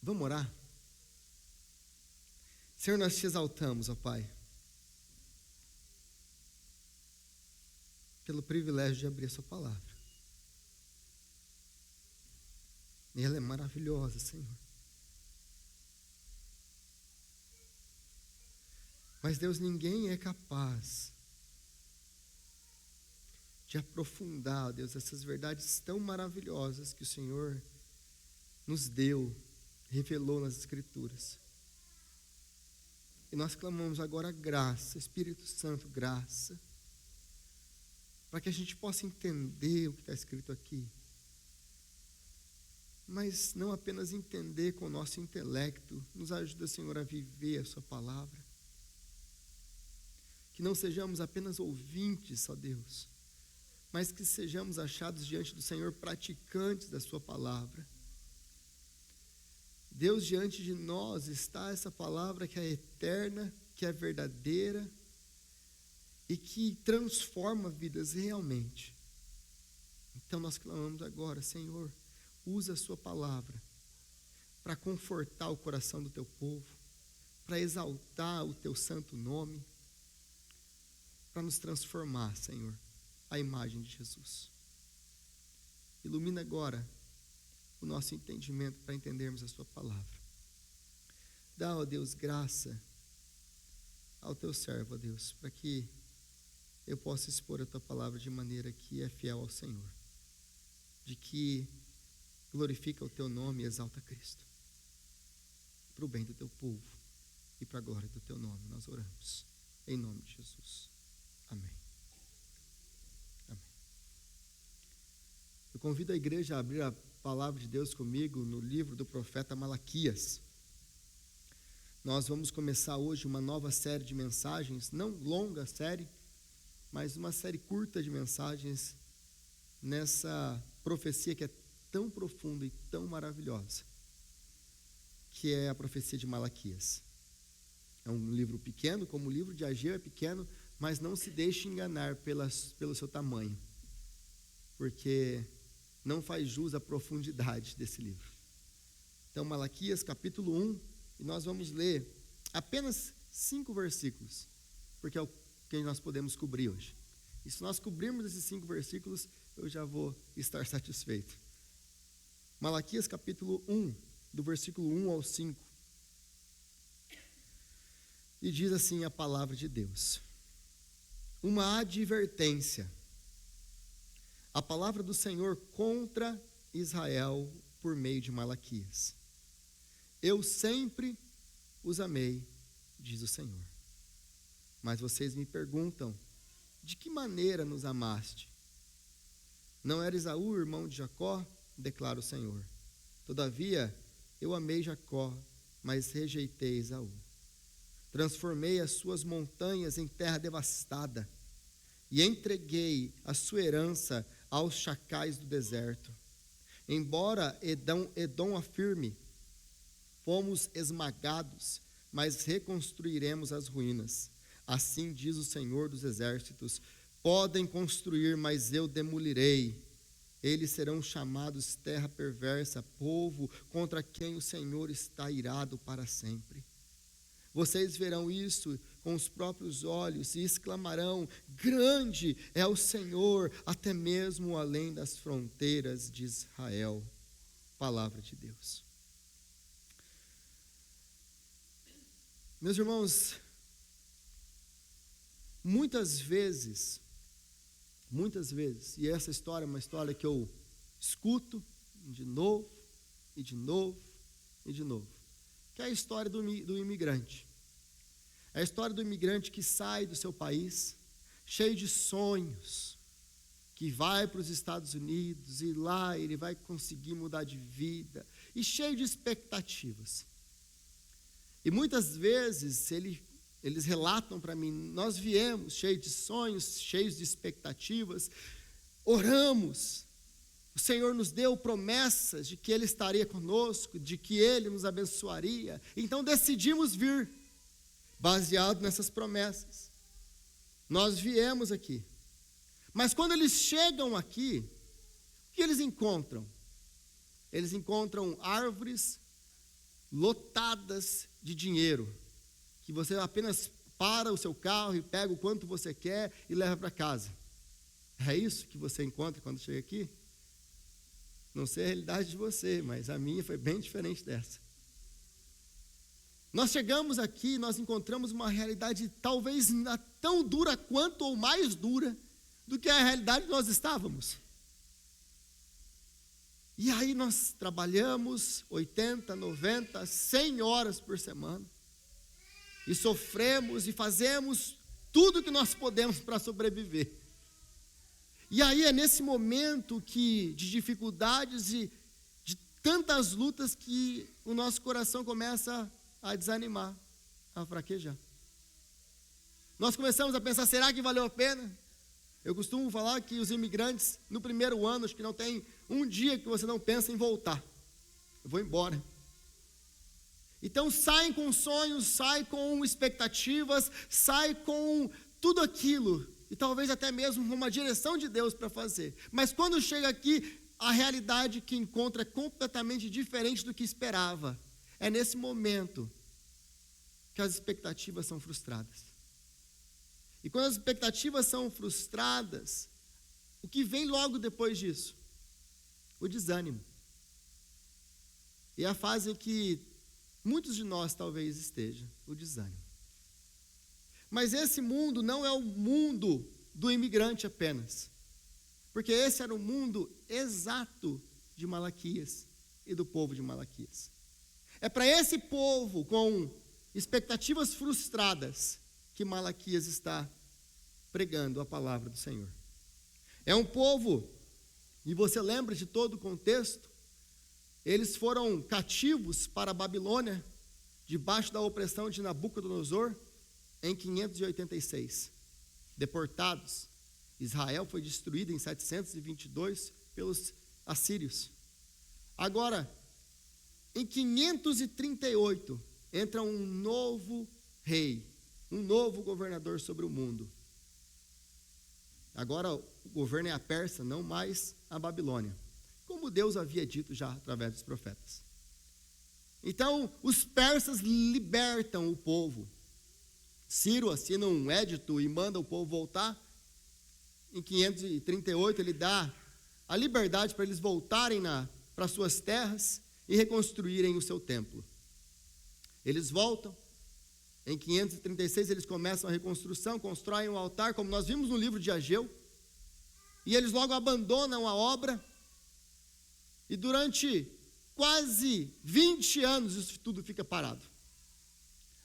Vamos orar? Senhor, nós te exaltamos, ó Pai, pelo privilégio de abrir a sua palavra. E ela é maravilhosa, Senhor. Mas, Deus, ninguém é capaz de aprofundar, Deus, essas verdades tão maravilhosas que o Senhor nos deu, revelou nas Escrituras. E nós clamamos agora graça, Espírito Santo, graça, para que a gente possa entender o que está escrito aqui. Mas não apenas entender com o nosso intelecto, nos ajuda, Senhor, a viver a sua palavra. Que não sejamos apenas ouvintes, ó Deus, mas que sejamos achados diante do Senhor praticantes da sua palavra. Deus, diante de nós está essa palavra que é eterna, que é verdadeira e que transforma vidas realmente. Então nós clamamos agora, Senhor, usa a sua palavra para confortar o coração do teu povo, para exaltar o teu santo nome, para nos transformar, Senhor, à imagem de Jesus. Ilumina agora o nosso entendimento para entendermos a sua palavra. Dá, ó Deus, graça ao teu servo, ó Deus, para que eu possa expor a tua palavra de maneira que é fiel ao Senhor, de que glorifica o teu nome e exalta Cristo, para o bem do teu povo e para a glória do teu nome nós oramos, em nome de Jesus, amém. Amém. Eu convido a igreja a abrir a palavra de Deus comigo no livro do profeta Malaquias. Nós vamos começar hoje uma nova série de mensagens, não longa série, mas uma série curta de mensagens nessa profecia que é tão profunda e tão maravilhosa, que é a profecia de Malaquias. É um livro pequeno, como o livro de Ageu é pequeno, mas não se deixe enganar pelo seu tamanho, porque não faz jus à profundidade desse livro. Então, Malaquias capítulo 1, e nós vamos ler apenas 5 versículos, porque é o que nós podemos cobrir hoje. E se nós cobrirmos esses 5 versículos, eu já vou estar satisfeito. Malaquias capítulo 1, do versículo 1 ao 5. E diz assim a palavra de Deus: uma advertência. A palavra do Senhor contra Israel por meio de Malaquias. Eu sempre os amei, diz o Senhor. Mas vocês me perguntam, de que maneira nos amaste? Não era Esaú, irmão de Jacó? Declara o Senhor. Todavia, eu amei Jacó, mas rejeitei Esaú. Transformei as suas montanhas em terra devastada e entreguei a sua herança aos chacais do deserto. Embora Edom afirme, fomos esmagados, mas reconstruiremos as ruínas. Assim diz o Senhor dos Exércitos: podem construir, mas eu demolirei. Eles serão chamados terra perversa, povo contra quem o Senhor está irado para sempre. Vocês verão isso com os próprios olhos e exclamarão: grande é o Senhor, até mesmo além das fronteiras de Israel. Palavra de Deus. Meus irmãos, muitas vezes, e essa história é uma história que eu escuto de novo, e de novo, e de novo, que é a história do imigrante. É a história do imigrante que sai do seu país, cheio de sonhos, que vai para os Estados Unidos e lá ele vai conseguir mudar de vida, e cheio de expectativas. E muitas vezes eles relatam para mim: nós viemos cheios de sonhos, cheios de expectativas, oramos, o Senhor nos deu promessas de que Ele estaria conosco, de que Ele nos abençoaria, então decidimos vir, baseado nessas promessas. Nós viemos aqui, mas quando eles chegam aqui, o que eles encontram? Eles encontram árvores lotadas de dinheiro, que você apenas para o seu carro e pega o quanto você quer e leva para casa. É isso que você encontra quando chega aqui? Não sei a realidade de você, mas a minha foi bem diferente dessa. Nós chegamos aqui e nós encontramos uma realidade talvez tão dura quanto ou mais dura do que a realidade que nós estávamos. E aí nós trabalhamos 80, 90, 100 horas por semana. E sofremos e fazemos tudo o que nós podemos para sobreviver. E aí é nesse momento de dificuldades e de tantas lutas que o nosso coração começa a desanimar, a fraquejar. Nós começamos a pensar, será que valeu a pena? Eu costumo falar que os imigrantes, no primeiro ano, acho que não tem um dia que você não pensa em voltar. Eu vou embora. Então saem com sonhos, saem com expectativas, saem com tudo aquilo, e talvez até mesmo uma direção de Deus para fazer. Mas quando chega aqui, a realidade que encontra é completamente diferente do que esperava. É nesse momento que as expectativas são frustradas. E quando as expectativas são frustradas, o que vem logo depois disso? O desânimo. E é a fase em que muitos de nós talvez estejam, o desânimo. Mas esse mundo não é o mundo do imigrante apenas. Porque esse era o mundo exato de Malaquias e do povo de Malaquias. É para esse povo com expectativas frustradas que Malaquias está pregando a palavra do Senhor. É um povo, e você lembra de todo o contexto, eles foram cativos para a Babilônia, debaixo da opressão de Nabucodonosor, em 586. Deportados. Israel foi destruído em 722 pelos assírios. Agora, em 538, entra um novo rei, um novo governador sobre o mundo. Agora o governo é a Pérsia, não mais a Babilônia, como Deus havia dito já através dos profetas. Então, os persas libertam o povo. Ciro assina um édito e manda o povo voltar. Em 538, ele dá a liberdade para eles voltarem para suas terras e reconstruírem o seu templo. Eles voltam. Em 536, eles começam a reconstrução, constroem um altar, como nós vimos no livro de Ageu. E eles logo abandonam a obra. E durante quase 20 anos, isso tudo fica parado.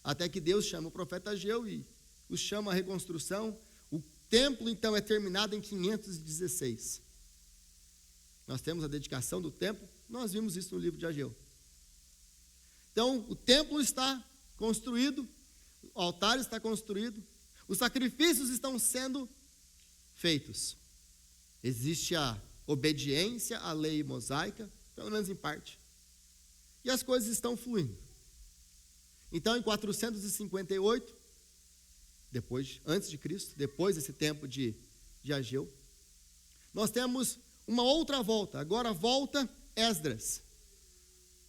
Até que Deus chama o profeta Ageu e os chama à reconstrução. O templo, então, é terminado em 516. Nós temos a dedicação do templo, nós vimos isso no livro de Ageu. Então, o templo está construído, o altar está construído, os sacrifícios estão sendo feitos. Existe a obediência à lei mosaica, pelo menos em parte. E as coisas estão fluindo. Então, em 458, antes de Cristo, depois desse tempo de Ageu, nós temos uma outra volta. Agora volta Esdras.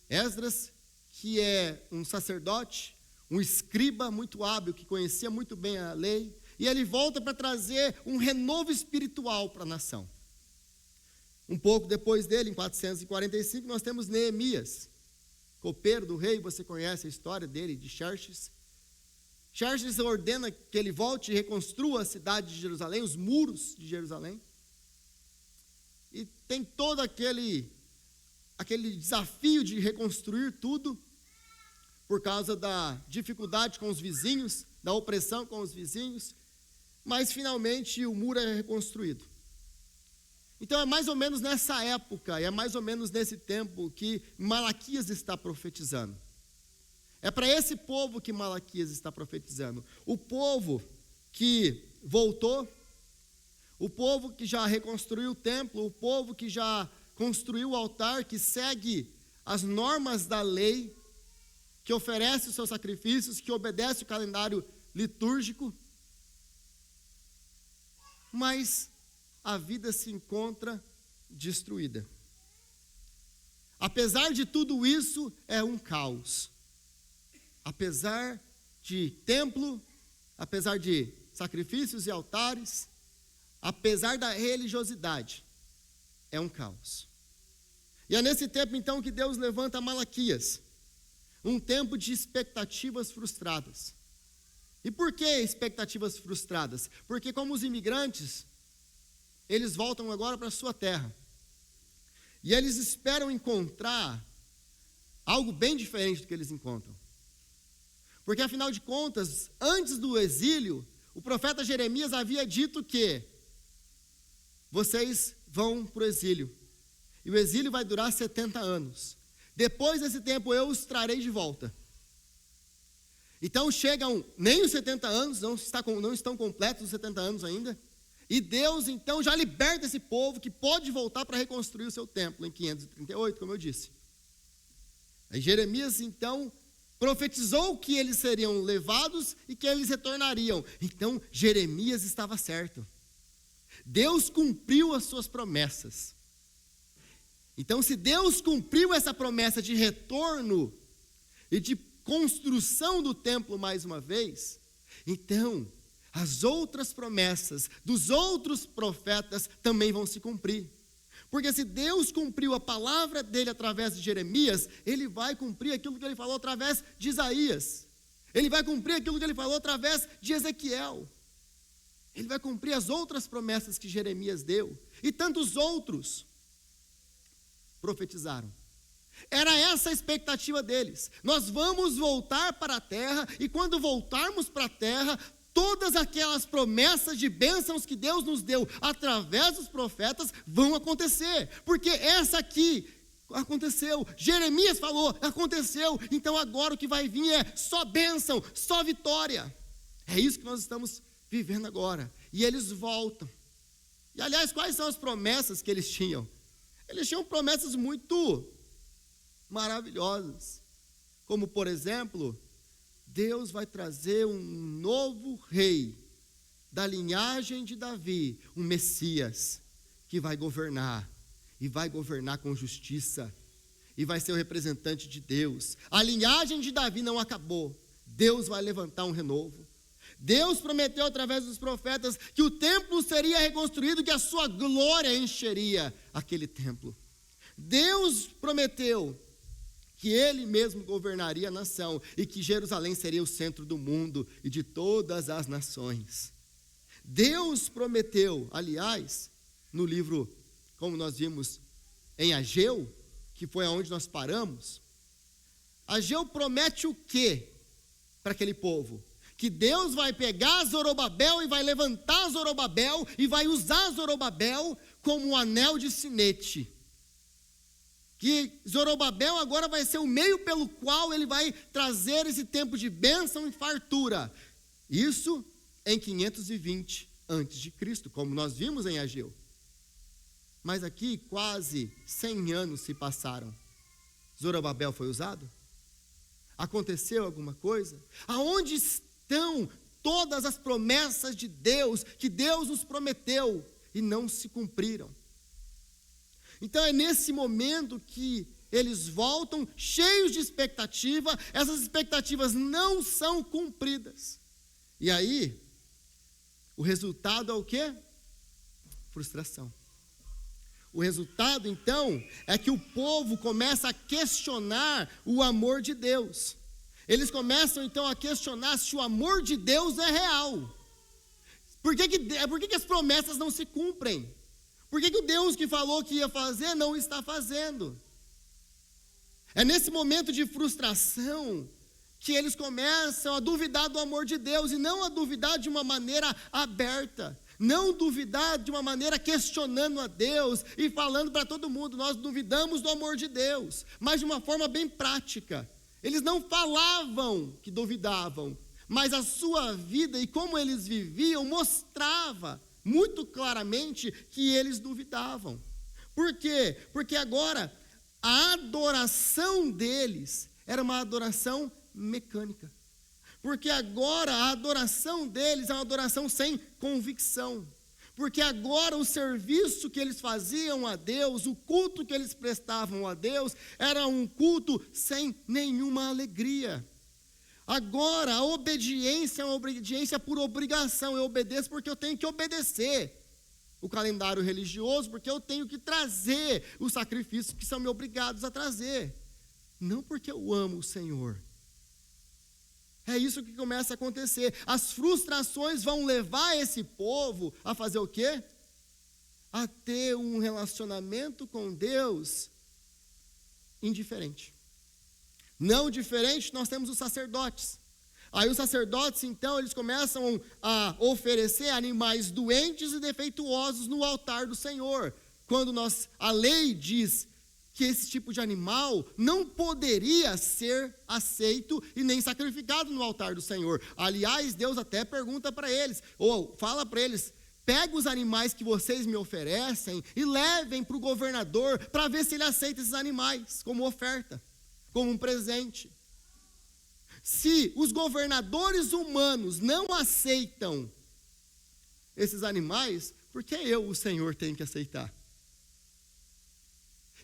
Esdras, que é um sacerdote, um escriba muito hábil, que conhecia muito bem a lei, e ele volta para trazer um renovo espiritual para a nação. Um pouco depois dele, em 445, nós temos Neemias, copeiro do rei, você conhece a história dele, de Xerxes. Xerxes ordena que ele volte e reconstrua a cidade de Jerusalém, os muros de Jerusalém. E tem todo aquele desafio de reconstruir tudo, por causa da dificuldade com os vizinhos, da opressão com os vizinhos, mas finalmente o muro é reconstruído. Então é mais ou menos nessa época, é mais ou menos nesse tempo que Malaquias está profetizando. É para esse povo que Malaquias está profetizando. O povo que voltou, o povo que já reconstruiu o templo, o povo que já construiu o altar, que segue as normas da lei, que oferece os seus sacrifícios, que obedece o calendário litúrgico. Mas a vida se encontra destruída. apesar de tudo isso, é um caos. Apesar de templo, apesar de sacrifícios e altares, apesar da religiosidade, é um caos. E é nesse tempo, então, que Deus levanta Malaquias, um tempo de expectativas frustradas. E por que expectativas frustradas? Porque como os imigrantes, eles voltam agora para a sua terra. E eles esperam encontrar algo bem diferente do que eles encontram. Porque, afinal de contas, antes do exílio, o profeta Jeremias havia dito que vocês vão para o exílio. E o exílio vai durar 70 anos. Depois desse tempo eu os trarei de volta. Então chegam nem os 70 anos, não estão completos os 70 anos ainda. E Deus então já liberta esse povo que pode voltar para reconstruir o seu templo em 538, como eu disse. Aí Jeremias então profetizou que eles seriam levados e que eles retornariam. Então Jeremias estava certo. Deus cumpriu as suas promessas. Então, se Deus cumpriu essa promessa de retorno e de construção do templo mais uma vez, então as outras promessas dos outros profetas também vão se cumprir. Porque se Deus cumpriu a palavra dele através de Jeremias, ele vai cumprir aquilo que ele falou através de Isaías. Ele vai cumprir aquilo que ele falou através de Ezequiel. Ele vai cumprir as outras promessas que Jeremias deu. E tantos outros profetizaram. Era essa a expectativa deles. Nós vamos voltar para a terra, e quando voltarmos para a terra, todas aquelas promessas de bênçãos que Deus nos deu através dos profetas vão acontecer. Porque essa aqui aconteceu, Jeremias falou, aconteceu. Então agora o que vai vir é só bênção, só vitória. É isso que nós estamos vivendo agora. E eles voltam. E aliás, quais são as promessas que eles tinham? Eles tinham promessas muito maravilhosas. Como, por exemplo, Deus vai trazer um novo rei da linhagem de Davi, um Messias, que vai governar, e vai governar com justiça, e vai ser o representante de Deus. A linhagem de Davi não acabou. Deus vai levantar um renovo. Deus prometeu através dos profetas que o templo seria reconstruído, que a sua glória encheria aquele templo. Deus prometeu que ele mesmo governaria a nação e que Jerusalém seria o centro do mundo e de todas as nações. Deus prometeu, aliás, no livro, como nós vimos em Ageu, que foi aonde nós paramos, Ageu promete o quê para aquele povo? Que Deus vai pegar Zorobabel e vai levantar Zorobabel e vai usar Zorobabel como um anel de sinete. Que Zorobabel agora vai ser o meio pelo qual ele vai trazer esse tempo de bênção e fartura. Isso em 520 a.C., como nós vimos em Ageu. Mas aqui quase 100 anos se passaram. Zorobabel foi usado? Aconteceu alguma coisa? Aonde estão todas as promessas de Deus, que Deus nos prometeu e não se cumpriram? Então é nesse momento que eles voltam cheios de expectativa, essas expectativas não são cumpridas. E aí, o resultado é o quê? Frustração. O resultado, então, é que o povo começa a questionar o amor de Deus. Eles começam, então, a questionar se o amor de Deus é real. Por que as promessas não se cumprem? Por que o Deus que falou que ia fazer não está fazendo? É nesse momento de frustração que eles começam a duvidar do amor de Deus, e não a duvidar de uma maneira aberta, não duvidar de uma maneira questionando a Deus e falando para todo mundo, nós duvidamos do amor de Deus, mas de uma forma bem prática. Eles não falavam que duvidavam, mas a sua vida e como eles viviam mostrava muito claramente que eles duvidavam. Por quê? Porque agora a adoração deles era uma adoração mecânica. Porque agora a adoração deles é uma adoração sem convicção. porque agora o serviço que eles faziam a Deus, o culto que eles prestavam a Deus, era um culto sem nenhuma alegria. Agora a obediência é uma obediência por obrigação, eu obedeço porque eu tenho que obedecer o calendário religioso, porque eu tenho que trazer os sacrifícios que são me obrigados a trazer, não porque eu amo o Senhor. É isso que começa a acontecer. As frustrações vão levar esse povo a fazer o quê? A ter um relacionamento com Deus indiferente. Não diferente, nós temos os sacerdotes. Aí os sacerdotes, então, eles começam a oferecer animais doentes e defeituosos no altar do Senhor. Quando a lei diz que esse tipo de animal não poderia ser aceito e nem sacrificado no altar do Senhor. Aliás, Deus até pergunta para eles, ou fala para eles: pega os animais que vocês me oferecem e levem para o governador para ver se ele aceita esses animais como oferta, como um presente. Se os governadores humanos não aceitam esses animais, por que eu, o Senhor, tenho que aceitar?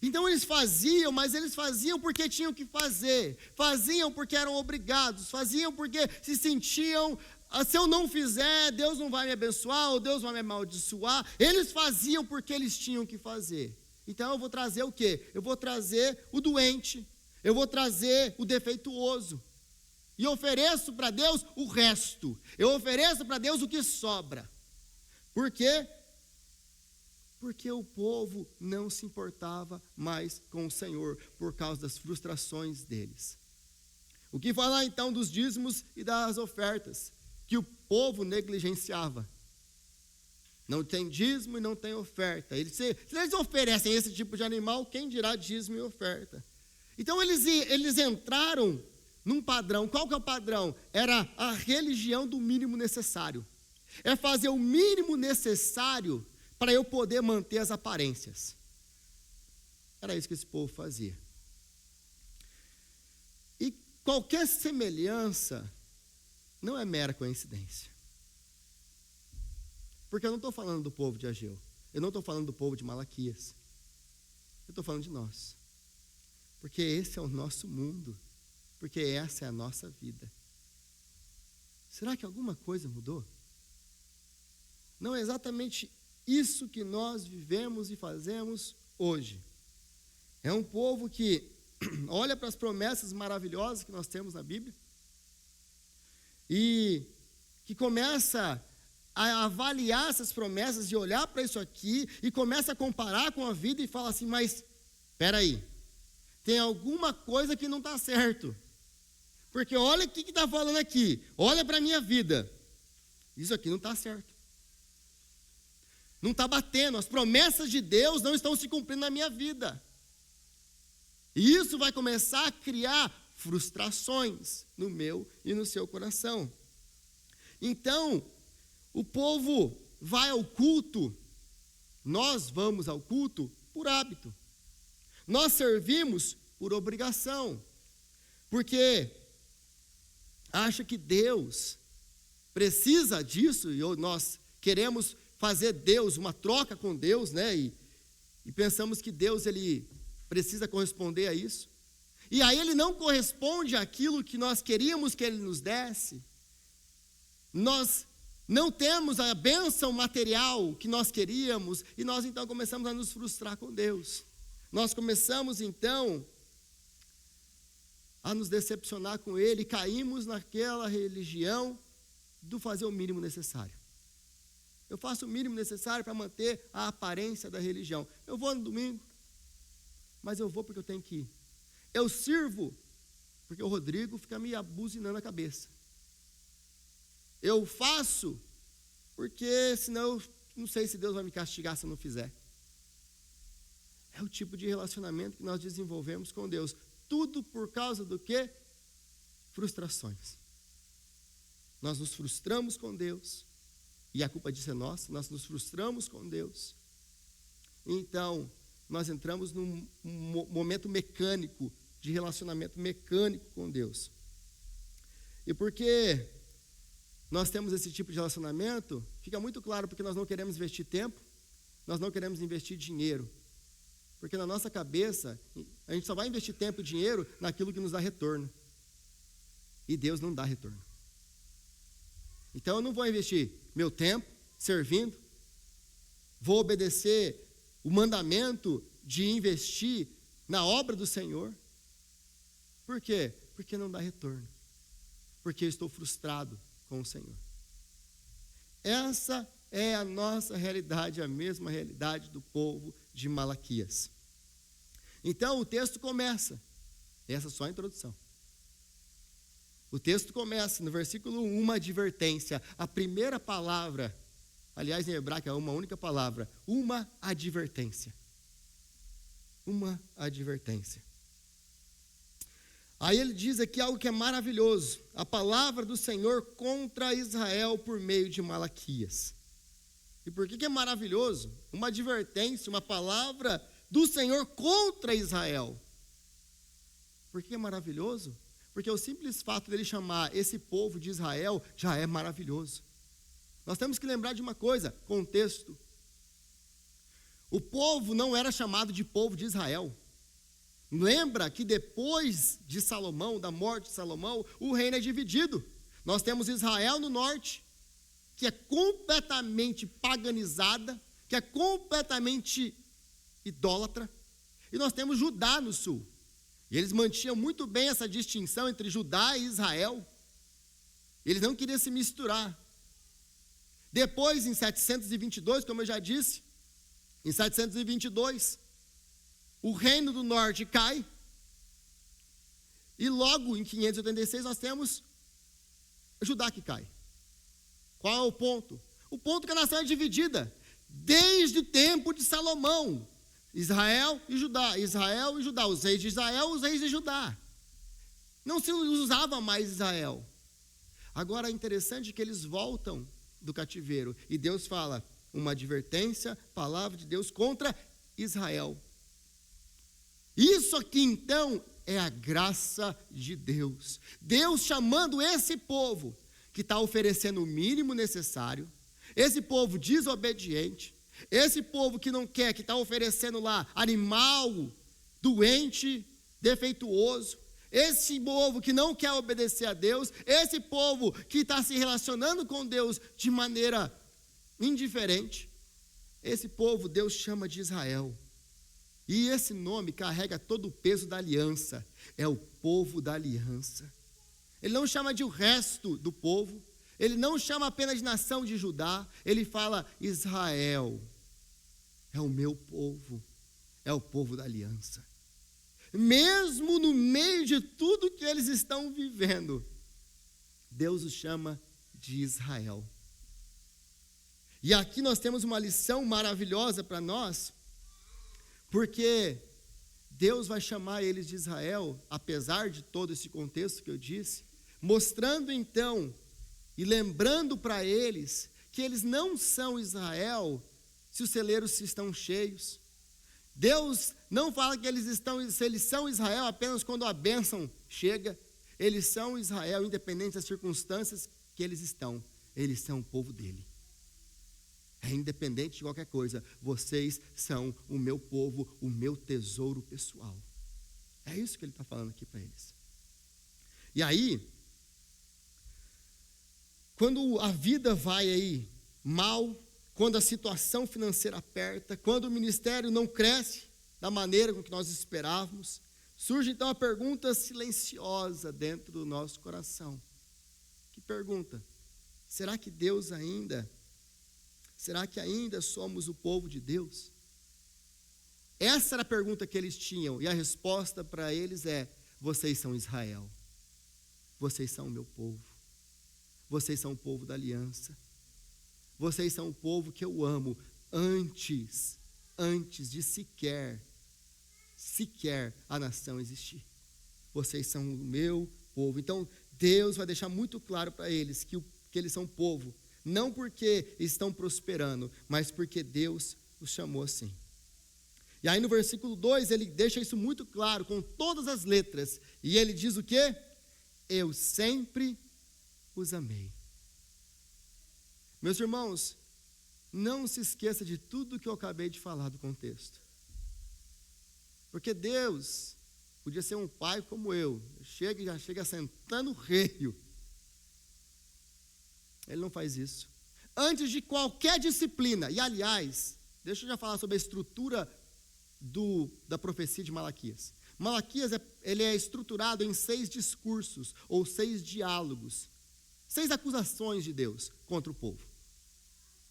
Então eles faziam, mas eles faziam porque tinham que fazer, faziam porque eram obrigados, faziam porque se sentiam, se eu não fizer, Deus não vai me abençoar, ou Deus vai me amaldiçoar. Eles faziam porque eles tinham que fazer. Então eu vou trazer o quê? Eu vou trazer o doente, eu vou trazer o defeituoso, e ofereço para Deus o resto, eu ofereço para Deus o que sobra. Por quê? Porque o povo não se importava mais com o Senhor, por causa das frustrações deles. O que falar então dos dízimos e das ofertas, que o povo negligenciava? Não tem dízimo e não tem oferta. Se eles oferecem esse tipo de animal, quem dirá dízimo e oferta? Então eles entraram num padrão. Qual que é o padrão? Era a religião do mínimo necessário. É fazer o mínimo necessário para eu poder manter as aparências. Era isso que esse povo fazia. E qualquer semelhança não é mera coincidência. Porque eu não estou falando do povo de Ageu, eu não estou falando do povo de Malaquias, eu estou falando de nós. Porque esse é o nosso mundo, porque essa é a nossa vida. Será que alguma coisa mudou? Não é exatamente isso que nós vivemos e fazemos hoje. É um povo que olha para as promessas maravilhosas que nós temos na Bíblia e que começa a avaliar essas promessas e olhar para isso aqui e começa a comparar com a vida e fala assim: mas espera aí, tem alguma coisa que não está certo, porque olha o que está falando aqui, olha para a minha vida, isso aqui não está certo. Não está batendo, as promessas de Deus não estão se cumprindo na minha vida. E isso vai começar a criar frustrações no meu e no seu coração. Então, o povo vai ao culto, nós vamos ao culto por hábito. Nós servimos por obrigação, porque acha que Deus precisa disso e nós queremos fazer Deus, uma troca com Deus, né? E pensamos que Deus, ele precisa corresponder a isso. E aí ele não corresponde àquilo que nós queríamos que ele nos desse. Nós não temos a bênção material que nós queríamos, e nós então começamos a nos frustrar com Deus. Nós começamos então a nos decepcionar com ele, e caímos naquela religião do fazer o mínimo necessário. Eu faço o mínimo necessário para manter a aparência da religião. Eu vou no domingo, mas eu vou porque eu tenho que ir. Eu sirvo porque o Rodrigo fica me abuzinando a cabeça. Eu faço porque senão eu não sei se Deus vai me castigar se eu não fizer. É o tipo de relacionamento que nós desenvolvemos com Deus. Tudo por causa do quê? Frustrações. Nós nos frustramos com Deus. E a culpa disso é nossa, nós nos frustramos com Deus. Então, nós entramos num momento mecânico, de relacionamento mecânico com Deus. E porque nós temos esse tipo de relacionamento, fica muito claro porque nós não queremos investir tempo, nós não queremos investir dinheiro. Porque na nossa cabeça, a gente só vai investir tempo e dinheiro naquilo que nos dá retorno. E Deus não dá retorno. Então eu não vou investir meu tempo servindo, vou obedecer o mandamento de investir na obra do Senhor. Por quê? Porque não dá retorno. Porque eu estou frustrado com o Senhor. Essa é a nossa realidade, a mesma realidade do povo de Malaquias. Então o texto começa, essa é só a introdução. O texto começa no versículo 1, uma advertência. A primeira palavra, aliás em hebraico é uma única palavra, uma advertência. Uma advertência. Aí ele diz aqui algo que é maravilhoso. A palavra do Senhor contra Israel por meio de Malaquias. E por que é maravilhoso? Uma advertência, uma palavra do Senhor contra Israel. Por que é maravilhoso? Porque o simples fato dele chamar esse povo de Israel já é maravilhoso. Nós temos que lembrar de uma coisa, contexto. O povo não era chamado de povo de Israel. Lembra que depois de Salomão, da morte de Salomão, o reino é dividido. Nós temos Israel no norte, que é completamente paganizada, que é completamente idólatra, e nós temos Judá no sul. E eles mantinham muito bem essa distinção entre Judá e Israel. Eles não queriam se misturar. Depois, em 722, como eu já disse, em 722, o reino do norte cai, e logo em 586 nós temos Judá que cai. Qual é o ponto? O ponto é que a nação é dividida, desde o tempo de Salomão, Israel e Judá, Israel e Judá, os reis de Israel, os reis de Judá. Não se usava mais Israel. Agora é interessante que eles voltam do cativeiro, e Deus fala, uma advertência, palavra de Deus contra Israel. Isso aqui então é a graça de Deus. Deus chamando esse povo que está oferecendo o mínimo necessário, esse povo desobediente, esse povo que não quer, que está oferecendo lá animal doente, defeituoso, esse povo que não quer obedecer a Deus, esse povo que está se relacionando com Deus de maneira indiferente, esse povo Deus chama de Israel. E esse nome carrega todo o peso da aliança, é o povo da aliança. Ele não chama de o resto do povo, ele não chama apenas de nação de Judá, ele fala Israel, é o meu povo, é o povo da aliança. Mesmo no meio de tudo que eles estão vivendo, Deus os chama de Israel. E aqui nós temos uma lição maravilhosa para nós, porque Deus vai chamar eles de Israel, apesar de todo esse contexto que eu disse, mostrando então e lembrando para eles que eles não são Israel se os celeiros estão cheios. Deus não fala que eles são Israel apenas quando a bênção chega. Eles são Israel independente das circunstâncias que eles estão. Eles são o povo dele. É independente de qualquer coisa. Vocês são o meu povo, o meu tesouro pessoal. É isso que ele está falando aqui para eles. E aí, quando a vida vai aí mal, quando a situação financeira aperta, quando o ministério não cresce da maneira com que nós esperávamos, surge então a pergunta silenciosa dentro do nosso coração. Que pergunta? Será que ainda somos o povo de Deus? Essa era a pergunta que eles tinham, e a resposta para eles é: vocês são Israel, vocês são o meu povo, vocês são o povo da aliança, vocês são o povo que eu amo, antes de sequer a nação existir. Vocês são o meu povo. Então Deus vai deixar muito claro para eles que eles são povo, não porque estão prosperando, mas porque Deus os chamou assim. E aí no versículo 2 ele deixa isso muito claro, com todas as letras, e ele diz o quê? Eu sempre os amei. Meus irmãos, não se esqueça de tudo que eu acabei de falar do contexto. Porque Deus podia ser um pai como eu. Já chega sentando o reio. Ele não faz isso. Antes de qualquer disciplina, e aliás, deixa eu já falar sobre a estrutura da profecia de Malaquias. Malaquias ele é estruturado em 6 discursos, ou 6 diálogos, 6 acusações de Deus contra o povo.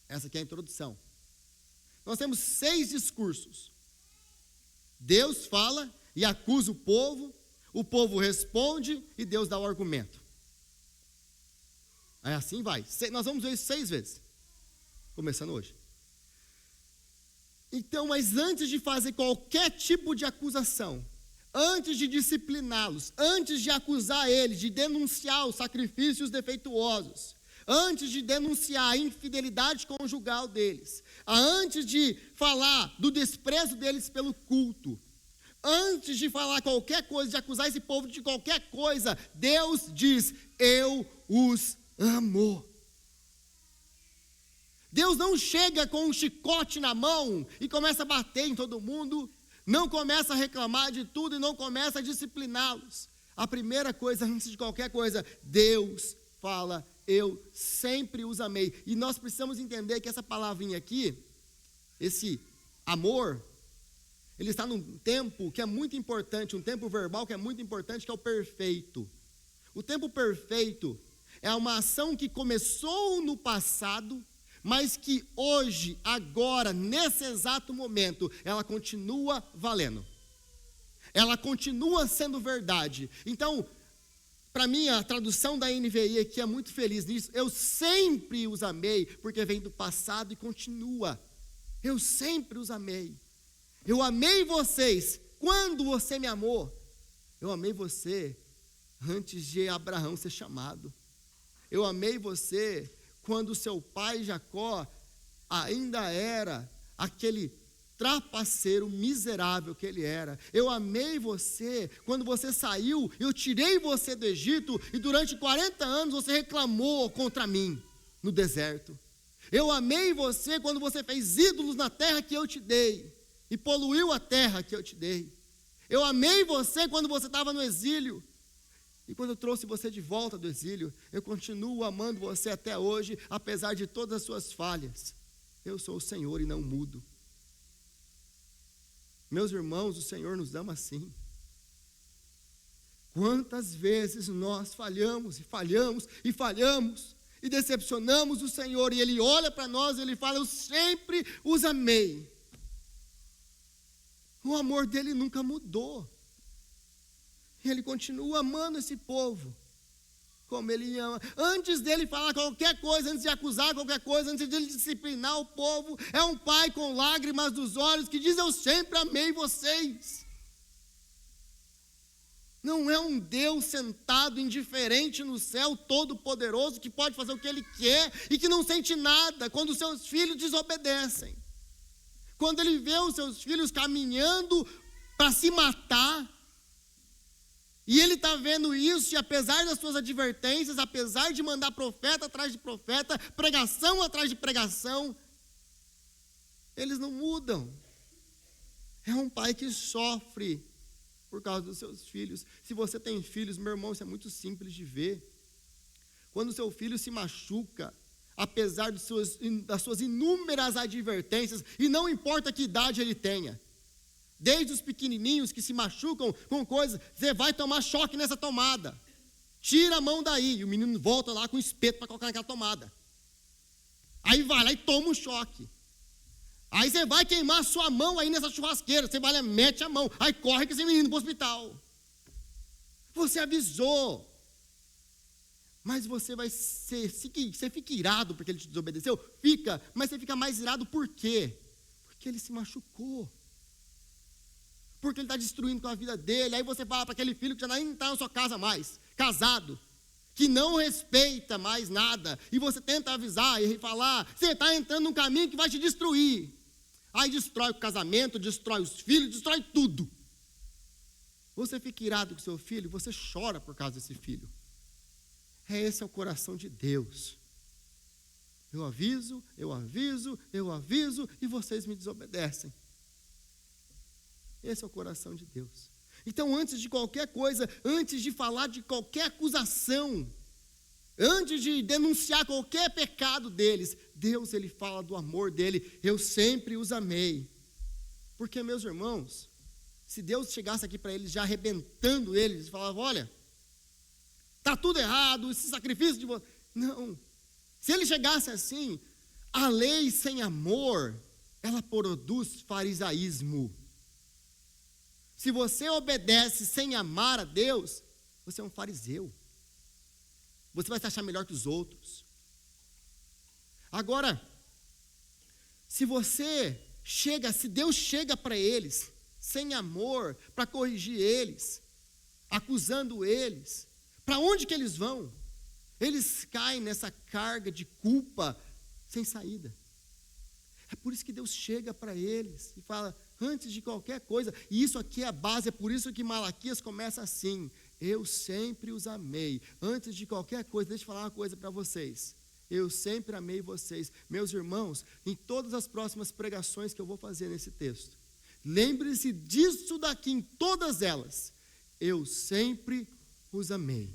Essa aqui é a introdução. Nós temos 6 discursos. Deus fala e acusa o povo responde e Deus dá o argumento. Aí assim vai. Nós vamos ver isso 6 vezes, começando hoje. Então, mas antes de fazer qualquer tipo de acusação, antes de discipliná-los, antes de acusar eles, de denunciar os sacrifícios defeituosos, antes de denunciar a infidelidade conjugal deles, antes de falar do desprezo deles pelo culto, antes de falar qualquer coisa, de acusar esse povo de qualquer coisa, Deus diz: eu os amo. Deus não chega com um chicote na mão e começa a bater em todo mundo, não começa a reclamar de tudo e não começa a discipliná-los. A primeira coisa, antes de qualquer coisa, Deus fala: eu sempre os amei. E nós precisamos entender que essa palavrinha aqui, esse amor, ele está num tempo que é muito importante, um tempo verbal que é muito importante, que é o perfeito. O tempo perfeito é uma ação que começou no passado, mas que hoje, agora, nesse exato momento, ela continua valendo. Ela continua sendo verdade. Então, para mim, a tradução da NVI aqui é muito feliz nisso. Eu sempre os amei, porque vem do passado e continua. Eu sempre os amei. Eu amei vocês quando você me amou. Eu amei você antes de Abraão ser chamado. Eu amei você quando seu pai Jacó ainda era aquele trapaceiro miserável que ele era. Eu amei você quando você saiu, eu tirei você do Egito e durante 40 anos você reclamou contra mim no deserto. Eu amei você quando você fez ídolos na terra que eu te dei e poluiu a terra que eu te dei. Eu amei você quando você estava no exílio. E quando eu trouxe você de volta do exílio, eu continuo amando você até hoje, apesar de todas as suas falhas. Eu sou o Senhor e não mudo. Meus irmãos, o Senhor nos ama assim. Quantas vezes nós falhamos e decepcionamos o Senhor, e Ele olha para nós e Ele fala: eu sempre os amei. O amor dele nunca mudou. Ele continua amando esse povo, como ele ama. Antes dele falar qualquer coisa, antes de acusar qualquer coisa, antes de ele disciplinar o povo, é um pai com lágrimas dos olhos que diz: eu sempre amei vocês. Não é um Deus sentado indiferente no céu, todo-poderoso, que pode fazer o que ele quer e que não sente nada quando os seus filhos desobedecem. Quando ele vê os seus filhos caminhando para se matar, e ele está vendo isso, e apesar das suas advertências, apesar de mandar profeta atrás de profeta, pregação atrás de pregação, eles não mudam. É um pai que sofre por causa dos seus filhos. Se você tem filhos, meu irmão, isso é muito simples de ver. Quando o seu filho se machuca, apesar das suas inúmeras advertências, e não importa que idade ele tenha, desde os pequenininhos que se machucam com coisas, você vai tomar choque nessa tomada, tira a mão daí, e o menino volta lá com o espeto para colocar naquela tomada, aí vai lá e toma um choque, aí você vai queimar a sua mão aí nessa churrasqueira, você vai lá, mete a mão, aí corre com esse menino para o hospital, você avisou, mas você fica irado porque ele te desobedeceu, mas você fica mais irado por quê? Porque ele se machucou, porque ele está destruindo com a vida dele. Aí você fala para aquele filho que já nem está na sua casa mais, casado, que não respeita mais nada, e você tenta avisar e falar: você está entrando num caminho que vai te destruir. Aí destrói o casamento, destrói os filhos, destrói tudo. Você fica irado com seu filho, você chora por causa desse filho. Esse é o coração de Deus. Eu aviso, e vocês me desobedecem. Esse é o coração de Deus. Então, antes de qualquer coisa, antes de falar de qualquer acusação, antes de denunciar qualquer pecado deles, Deus, ele fala do amor dele. Eu sempre os amei. Porque, meus irmãos, se Deus chegasse aqui para eles já arrebentando eles, falava, olha, está tudo errado, esse sacrifício de vocês. Não. Se ele chegasse assim, a lei sem amor, ela produz farisaísmo. Se você obedece sem amar a Deus, você é um fariseu. Você vai se achar melhor que os outros. Agora, se Deus chega para eles, sem amor, para corrigir eles, acusando eles, para onde que eles vão? Eles caem nessa carga de culpa sem saída. É por isso que Deus chega para eles e fala, antes de qualquer coisa, e isso aqui é a base, é por isso que Malaquias começa assim, eu sempre os amei, antes de qualquer coisa. Deixa eu falar uma coisa para vocês, eu sempre amei vocês, meus irmãos, em todas as próximas pregações que eu vou fazer nesse texto, lembre-se disso daqui, em todas elas, eu sempre os amei.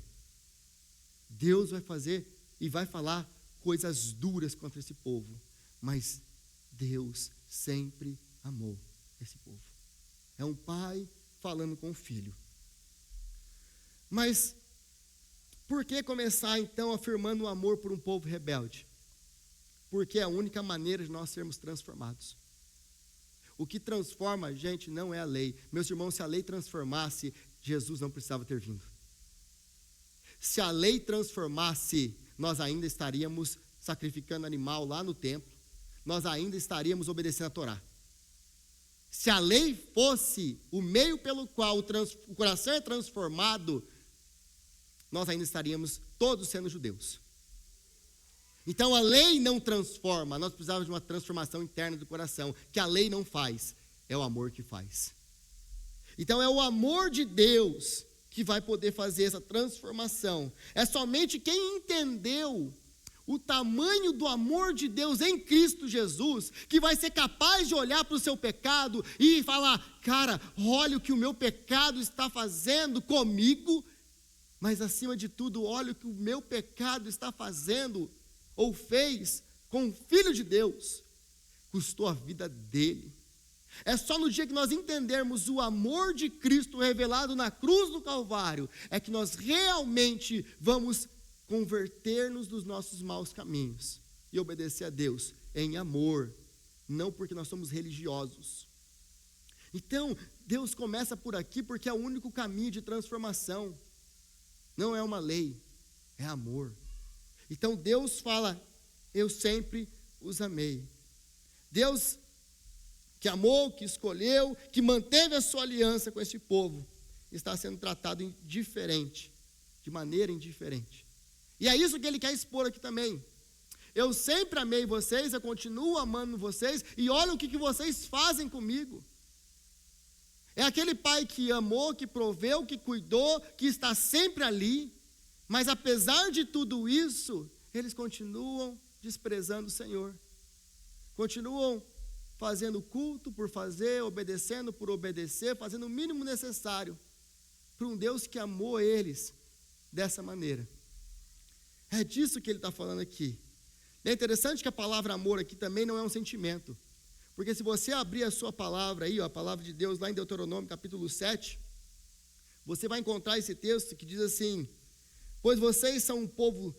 Deus vai fazer e vai falar coisas duras contra esse povo, mas Deus sempre amou esse povo. É um pai falando com o filho. Mas por que começar então afirmando o amor por um povo rebelde? Porque é a única maneira de nós sermos transformados. O que transforma a gente não é a lei. Meus irmãos, se a lei transformasse, Jesus não precisava ter vindo. Se a lei transformasse, nós ainda estaríamos sacrificando animal lá no templo, nós ainda estaríamos obedecendo a Torá. Se a lei fosse o meio pelo qual o coração é transformado, nós ainda estaríamos todos sendo judeus. Então a lei não transforma, nós precisávamos de uma transformação interna do coração, que a lei não faz, é o amor que faz. Então é o amor de Deus que vai poder fazer essa transformação. É somente quem entendeu o tamanho do amor de Deus em Cristo Jesus, que vai ser capaz de olhar para o seu pecado e falar, cara, olha o que o meu pecado está fazendo comigo, mas acima de tudo, olha o que o meu pecado está fazendo, ou fez, com o Filho de Deus, custou a vida dele. É só no dia que nós entendermos o amor de Cristo revelado na cruz do Calvário, é que nós realmente vamos converter-nos dos nossos maus caminhos e obedecer a Deus em amor, não porque nós somos religiosos. Então, Deus começa por aqui porque é o único caminho de transformação. Não é uma lei, é amor. Então Deus fala, eu sempre os amei. Deus que amou, que escolheu, que manteve a sua aliança com esse povo, está sendo tratado indiferente, de maneira indiferente. E é isso que ele quer expor aqui também. Eu sempre amei vocês, eu continuo amando vocês, e olha o que vocês fazem comigo. É aquele pai que amou, que proveu, que cuidou, que está sempre ali, mas apesar de tudo isso, eles continuam desprezando o Senhor. Continuam fazendo culto por fazer, obedecendo por obedecer, fazendo o mínimo necessário para um Deus que amou eles dessa maneira. É disso que ele está falando aqui. É interessante que a palavra amor aqui também não é um sentimento, porque se você abrir a sua palavra aí, a palavra de Deus lá em Deuteronômio capítulo 7, você vai encontrar esse texto que diz assim, pois vocês, um povo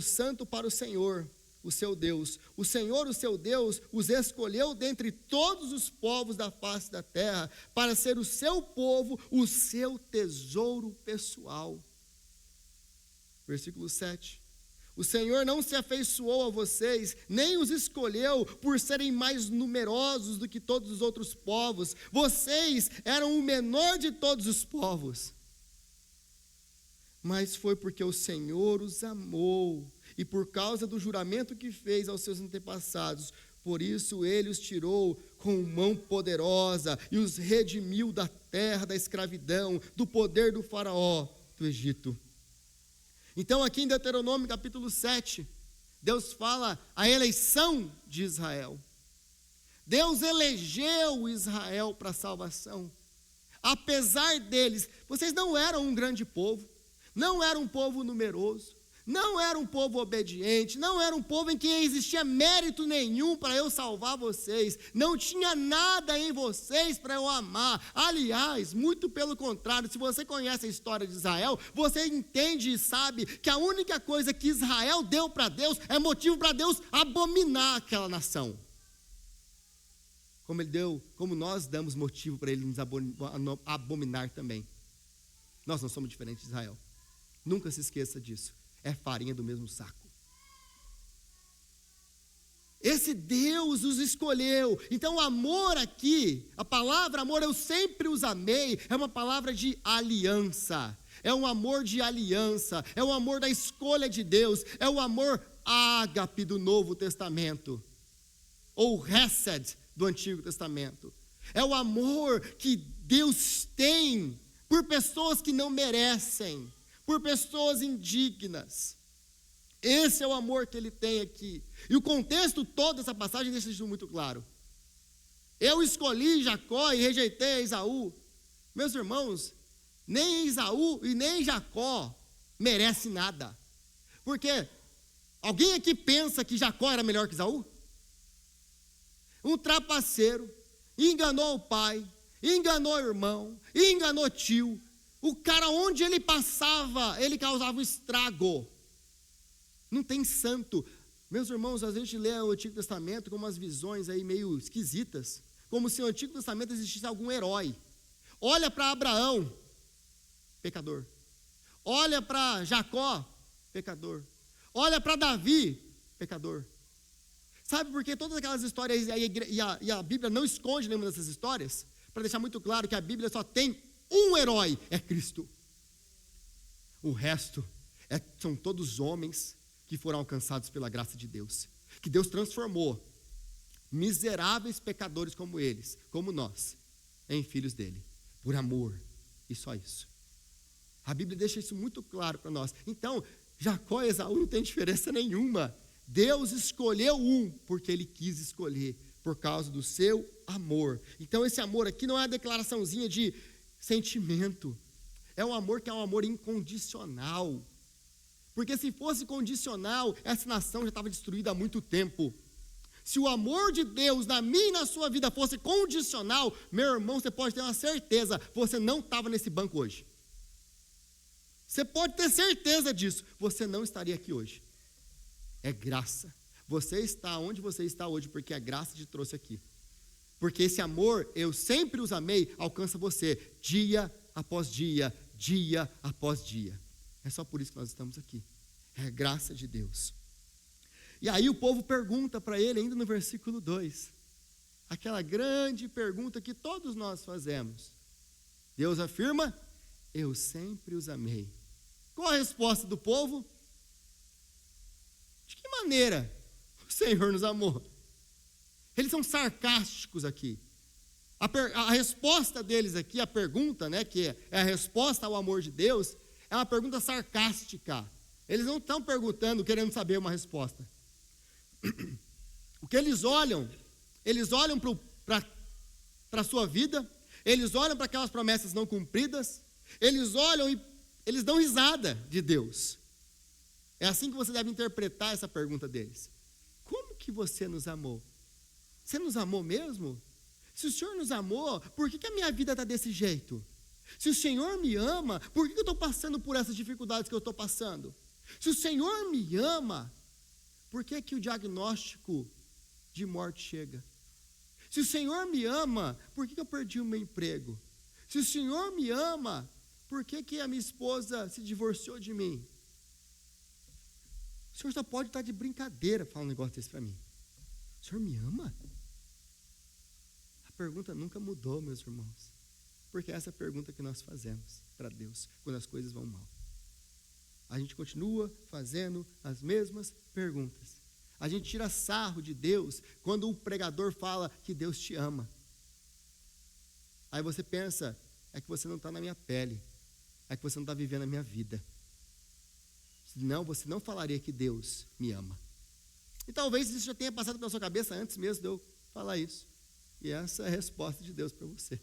santo para o Senhor, o seu Deus. O Senhor, o seu Deus, os escolheu dentre todos os povos da face da terra, para ser o seu povo, o seu tesouro pessoal. Versículo 7. O Senhor não se afeiçoou a vocês, nem os escolheu por serem mais numerosos do que todos os outros povos. Vocês eram o menor de todos os povos. Mas foi porque o Senhor os amou, e por causa do juramento que fez aos seus antepassados, por isso ele os tirou com mão poderosa e os redimiu da terra da escravidão, do poder do faraó do Egito. Então aqui em Deuteronômio capítulo 7, Deus fala a eleição de Israel. Deus elegeu Israel para a salvação. Apesar deles, vocês não eram um grande povo, não eram um povo numeroso, não era um povo obediente, não era um povo em quem existia mérito nenhum para eu salvar vocês, não tinha nada em vocês para eu amar. Aliás, muito pelo contrário, se você conhece a história de Israel, você entende e sabe que a única coisa que Israel deu para Deus é motivo para Deus abominar aquela nação. Como nós damos motivo para ele nos abominar também. Nós não somos diferentes de Israel. Nunca se esqueça disso. É farinha do mesmo saco. Esse Deus os escolheu. Então o amor aqui, a palavra amor, eu sempre os amei, é uma palavra de aliança. É um amor de aliança, é o amor da escolha de Deus, é o amor ágape do Novo Testamento, ou hesed do Antigo Testamento. É o amor que Deus tem por pessoas que não merecem, por pessoas indignas. Esse é o amor que ele tem aqui. E o contexto todo dessa passagem deixa isso muito claro. Eu escolhi Jacó e rejeitei Esaú. Meus irmãos, nem Esaú e nem Jacó merecem nada. Porque alguém aqui pensa que Jacó era melhor que Esaú? Um trapaceiro, enganou o pai, enganou o irmão, enganou o tio. O cara, onde ele passava, ele causava um estrago. Não tem santo. Meus irmãos, às vezes a gente lê o Antigo Testamento com umas visões aí meio esquisitas, como se no Antigo Testamento existisse algum herói. Olha para Abraão, pecador. Olha para Jacó, pecador. Olha para Davi, pecador. Sabe por que todas aquelas histórias, e a Bíblia não esconde nenhuma dessas histórias? Para deixar muito claro que a Bíblia só tem um herói, é Cristo. O resto são todos homens que foram alcançados pela graça de Deus. Que Deus transformou miseráveis pecadores como eles, como nós, em filhos dele, por amor, e só isso. A Bíblia deixa isso muito claro para nós. Então, Jacó e Esaú não tem diferença nenhuma. Deus escolheu um, porque ele quis escolher, por causa do seu amor. Então esse amor aqui não é uma declaraçãozinha de sentimento, é um amor que é um amor incondicional. Porque se fosse condicional, essa nação já estava destruída há muito tempo. Se o amor de Deus na minha e na sua vida fosse condicional, meu irmão, você pode ter uma certeza, você não estava nesse banco hoje. Você pode ter certeza disso, você não estaria aqui hoje. É graça. Você está onde você está hoje porque a graça te trouxe aqui. Porque esse amor, eu sempre os amei, alcança você dia após dia, dia após dia. É só por isso que nós estamos aqui. É a graça de Deus. E aí o povo pergunta para ele, ainda no versículo 2, aquela grande pergunta que todos nós fazemos. Deus afirma, eu sempre os amei. Qual a resposta do povo? De que maneira o Senhor nos amou? Eles são sarcásticos aqui. A resposta deles aqui, a pergunta, né, que é a resposta ao amor de Deus, é uma pergunta sarcástica. Eles não estão perguntando, querendo saber uma resposta. O que eles olham para a sua vida, eles olham para aquelas promessas não cumpridas, eles olham e eles dão risada de Deus. É assim que você deve interpretar essa pergunta deles. Como que você nos amou? Você nos amou mesmo? Se o Senhor nos amou, por que a minha vida está desse jeito? Se o Senhor me ama, por que eu estou passando por essas dificuldades que eu estou passando? Se o Senhor me ama, por que o diagnóstico de morte chega? Se o Senhor me ama, por que eu perdi o meu emprego? Se o Senhor me ama, por que a minha esposa se divorciou de mim? O Senhor só pode estar de brincadeira falar um negócio desse para mim. O Senhor me ama? A pergunta nunca mudou, meus irmãos. Porque essa é a pergunta que nós fazemos para Deus quando as coisas vão mal. A gente continua fazendo as mesmas perguntas. A gente tira sarro de Deus quando o pregador fala que Deus te ama. Aí você pensa, é que você não está na minha pele, é que você não está vivendo a minha vida. Senão você não falaria que Deus me ama. E talvez isso já tenha passado pela sua cabeça antes mesmo de eu falar isso. E essa é a resposta de Deus para você.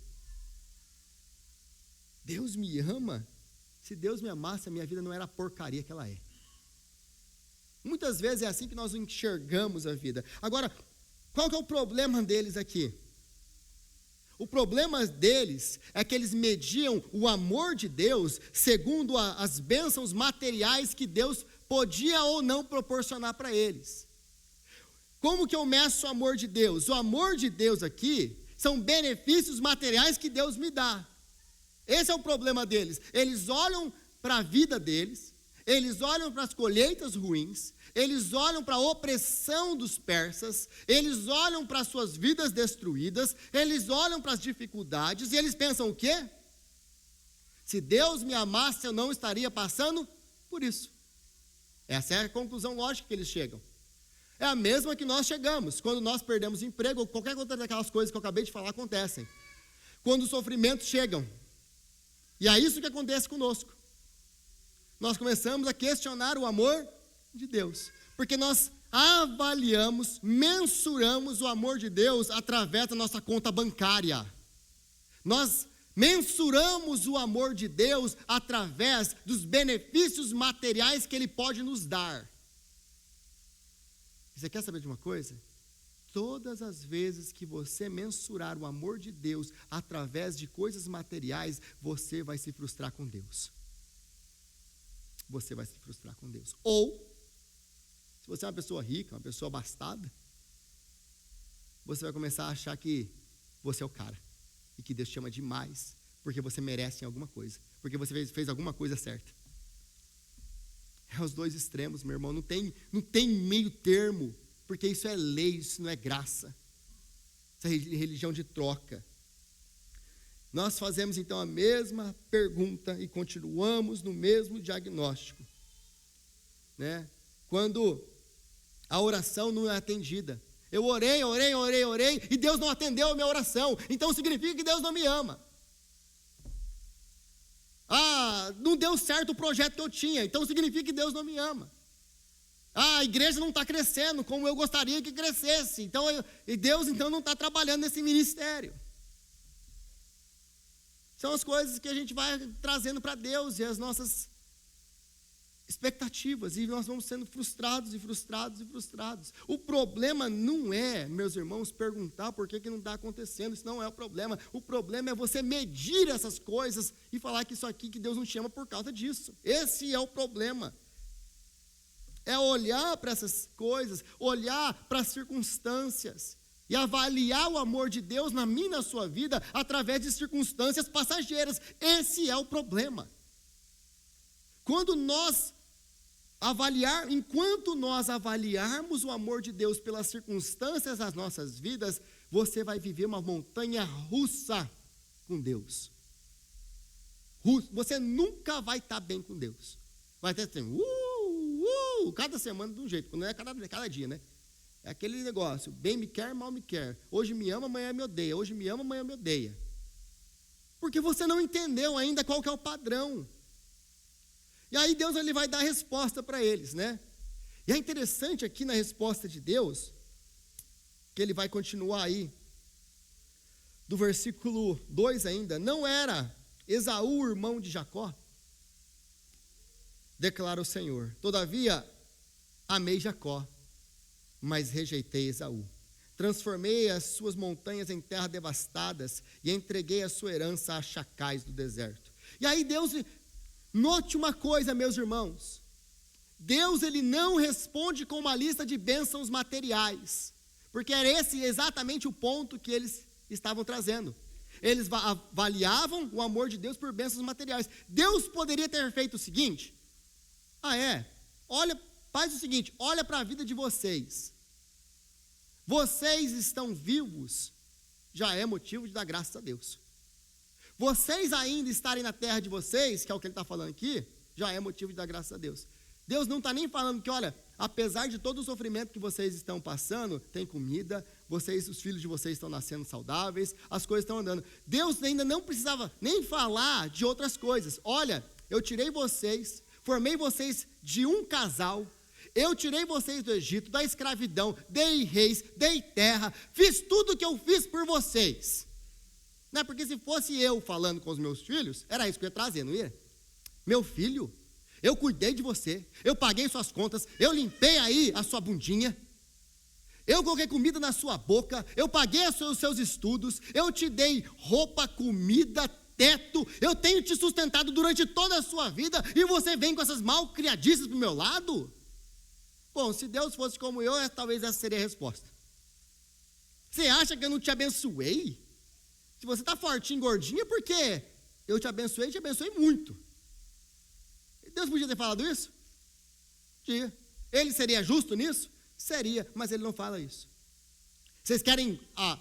Deus me ama? Se Deus me amasse, a minha vida não era a porcaria que ela é. Muitas vezes é assim que nós enxergamos a vida. Agora, qual que é o problema deles aqui? O problema deles é que eles mediam o amor de Deus segundo as bênçãos materiais que Deus podia ou não proporcionar para eles. Como que eu meço o amor de Deus? O amor de Deus aqui são benefícios materiais que Deus me dá. Esse é o problema deles. Eles olham para a vida deles, eles olham para as colheitas ruins, eles olham para a opressão dos persas, eles olham para as suas vidas destruídas, eles olham para as dificuldades e eles pensam o quê? Se Deus me amasse, eu não estaria passando por isso. Essa é a conclusão lógica que eles chegam. É a mesma que nós chegamos, quando nós perdemos emprego, ou qualquer outra daquelas coisas que eu acabei de falar acontecem. Quando os sofrimentos chegam. E é isso que acontece conosco. Nós começamos a questionar o amor de Deus, porque nós avaliamos, mensuramos o amor de Deus através da nossa conta bancária. Nós mensuramos o amor de Deus através dos benefícios materiais que Ele pode nos dar. Você quer saber de uma coisa? Todas as vezes que você mensurar o amor de Deus através de coisas materiais, você vai se frustrar com Deus. Você vai se frustrar com Deus. Ou, se você é uma pessoa rica, uma pessoa abastada, você vai começar a achar que você é o cara. E que Deus te ama demais, porque você merece em alguma coisa. Porque você fez alguma coisa certa. É os dois extremos, meu irmão. Não tem meio termo, porque isso é lei, isso não é graça. Isso é religião de troca. Nós fazemos então a mesma pergunta e continuamos no mesmo diagnóstico, né? Quando a oração não é atendida. Eu orei e Deus não atendeu a minha oração. Então significa que Deus não me ama. Não deu certo o projeto que eu tinha, então significa que Deus não me ama. A igreja não está crescendo como eu gostaria que crescesse, e Deus então não está trabalhando nesse ministério. São as coisas que a gente vai trazendo para Deus e as nossas expectativas, e nós vamos sendo frustrados. O problema não é, meus irmãos, perguntar por que não está acontecendo. Isso não é o problema. O problema é você medir essas coisas e falar que isso aqui, que Deus não te ama por causa disso. Esse é o problema. É olhar para essas coisas, olhar para as circunstâncias e avaliar o amor de Deus na minha e na sua vida através de circunstâncias passageiras. Esse é o problema. Enquanto nós avaliarmos o amor de Deus pelas circunstâncias das nossas vidas, você vai viver uma montanha russa com Deus. Você nunca vai estar bem com Deus. Vai ter assim, cada semana de um jeito, não é cada dia, né? É aquele negócio, bem me quer, mal me quer. Hoje me ama, amanhã me odeia. Hoje me ama, amanhã me odeia. Porque você não entendeu ainda qual que é o padrão. E aí Deus ele vai dar a resposta para eles, né? E é interessante aqui na resposta de Deus, que ele vai continuar aí, do versículo 2 ainda. Não era Esaú irmão de Jacó? Declara o Senhor. Todavia, amei Jacó, mas rejeitei Esaú. Transformei as suas montanhas em terra devastadas e entreguei a sua herança a chacais do deserto. E aí Deus, note uma coisa, meus irmãos. Deus ele não responde com uma lista de bênçãos materiais, porque era esse exatamente o ponto que eles estavam trazendo. Eles avaliavam o amor de Deus por bênçãos materiais. Deus poderia ter feito o seguinte: faz o seguinte, olha para a vida de vocês. Vocês estão vivos, já é motivo de dar graças a Deus. Vocês ainda estarem na terra de vocês, que é o que ele está falando aqui, já é motivo de dar graças a Deus. Deus não está nem falando que, olha, apesar de todo o sofrimento que vocês estão passando, tem comida, os filhos de vocês estão nascendo saudáveis, as coisas estão andando. Deus ainda não precisava nem falar de outras coisas. Olha, eu tirei vocês, formei vocês de um casal, Eu tirei vocês do Egito, da escravidão, dei reis, dei terra, fiz tudo o que eu fiz por vocês. Não é porque se fosse eu falando com os meus filhos, era isso que eu ia trazer, não ia? Meu filho, eu cuidei de você, eu paguei suas contas, eu limpei aí a sua bundinha, eu coloquei comida na sua boca, eu paguei os seus estudos, eu te dei roupa, comida, teto, eu tenho te sustentado durante toda a sua vida, e você vem com essas malcriadices pro meu lado? Bom, se Deus fosse como eu, talvez essa seria a resposta. Você acha que eu não te abençoei? Se você está fortinho, gordinho, é porque eu te abençoei muito. Deus podia ter falado isso? Podia. Ele seria justo nisso? Seria, mas ele não fala isso. Vocês querem a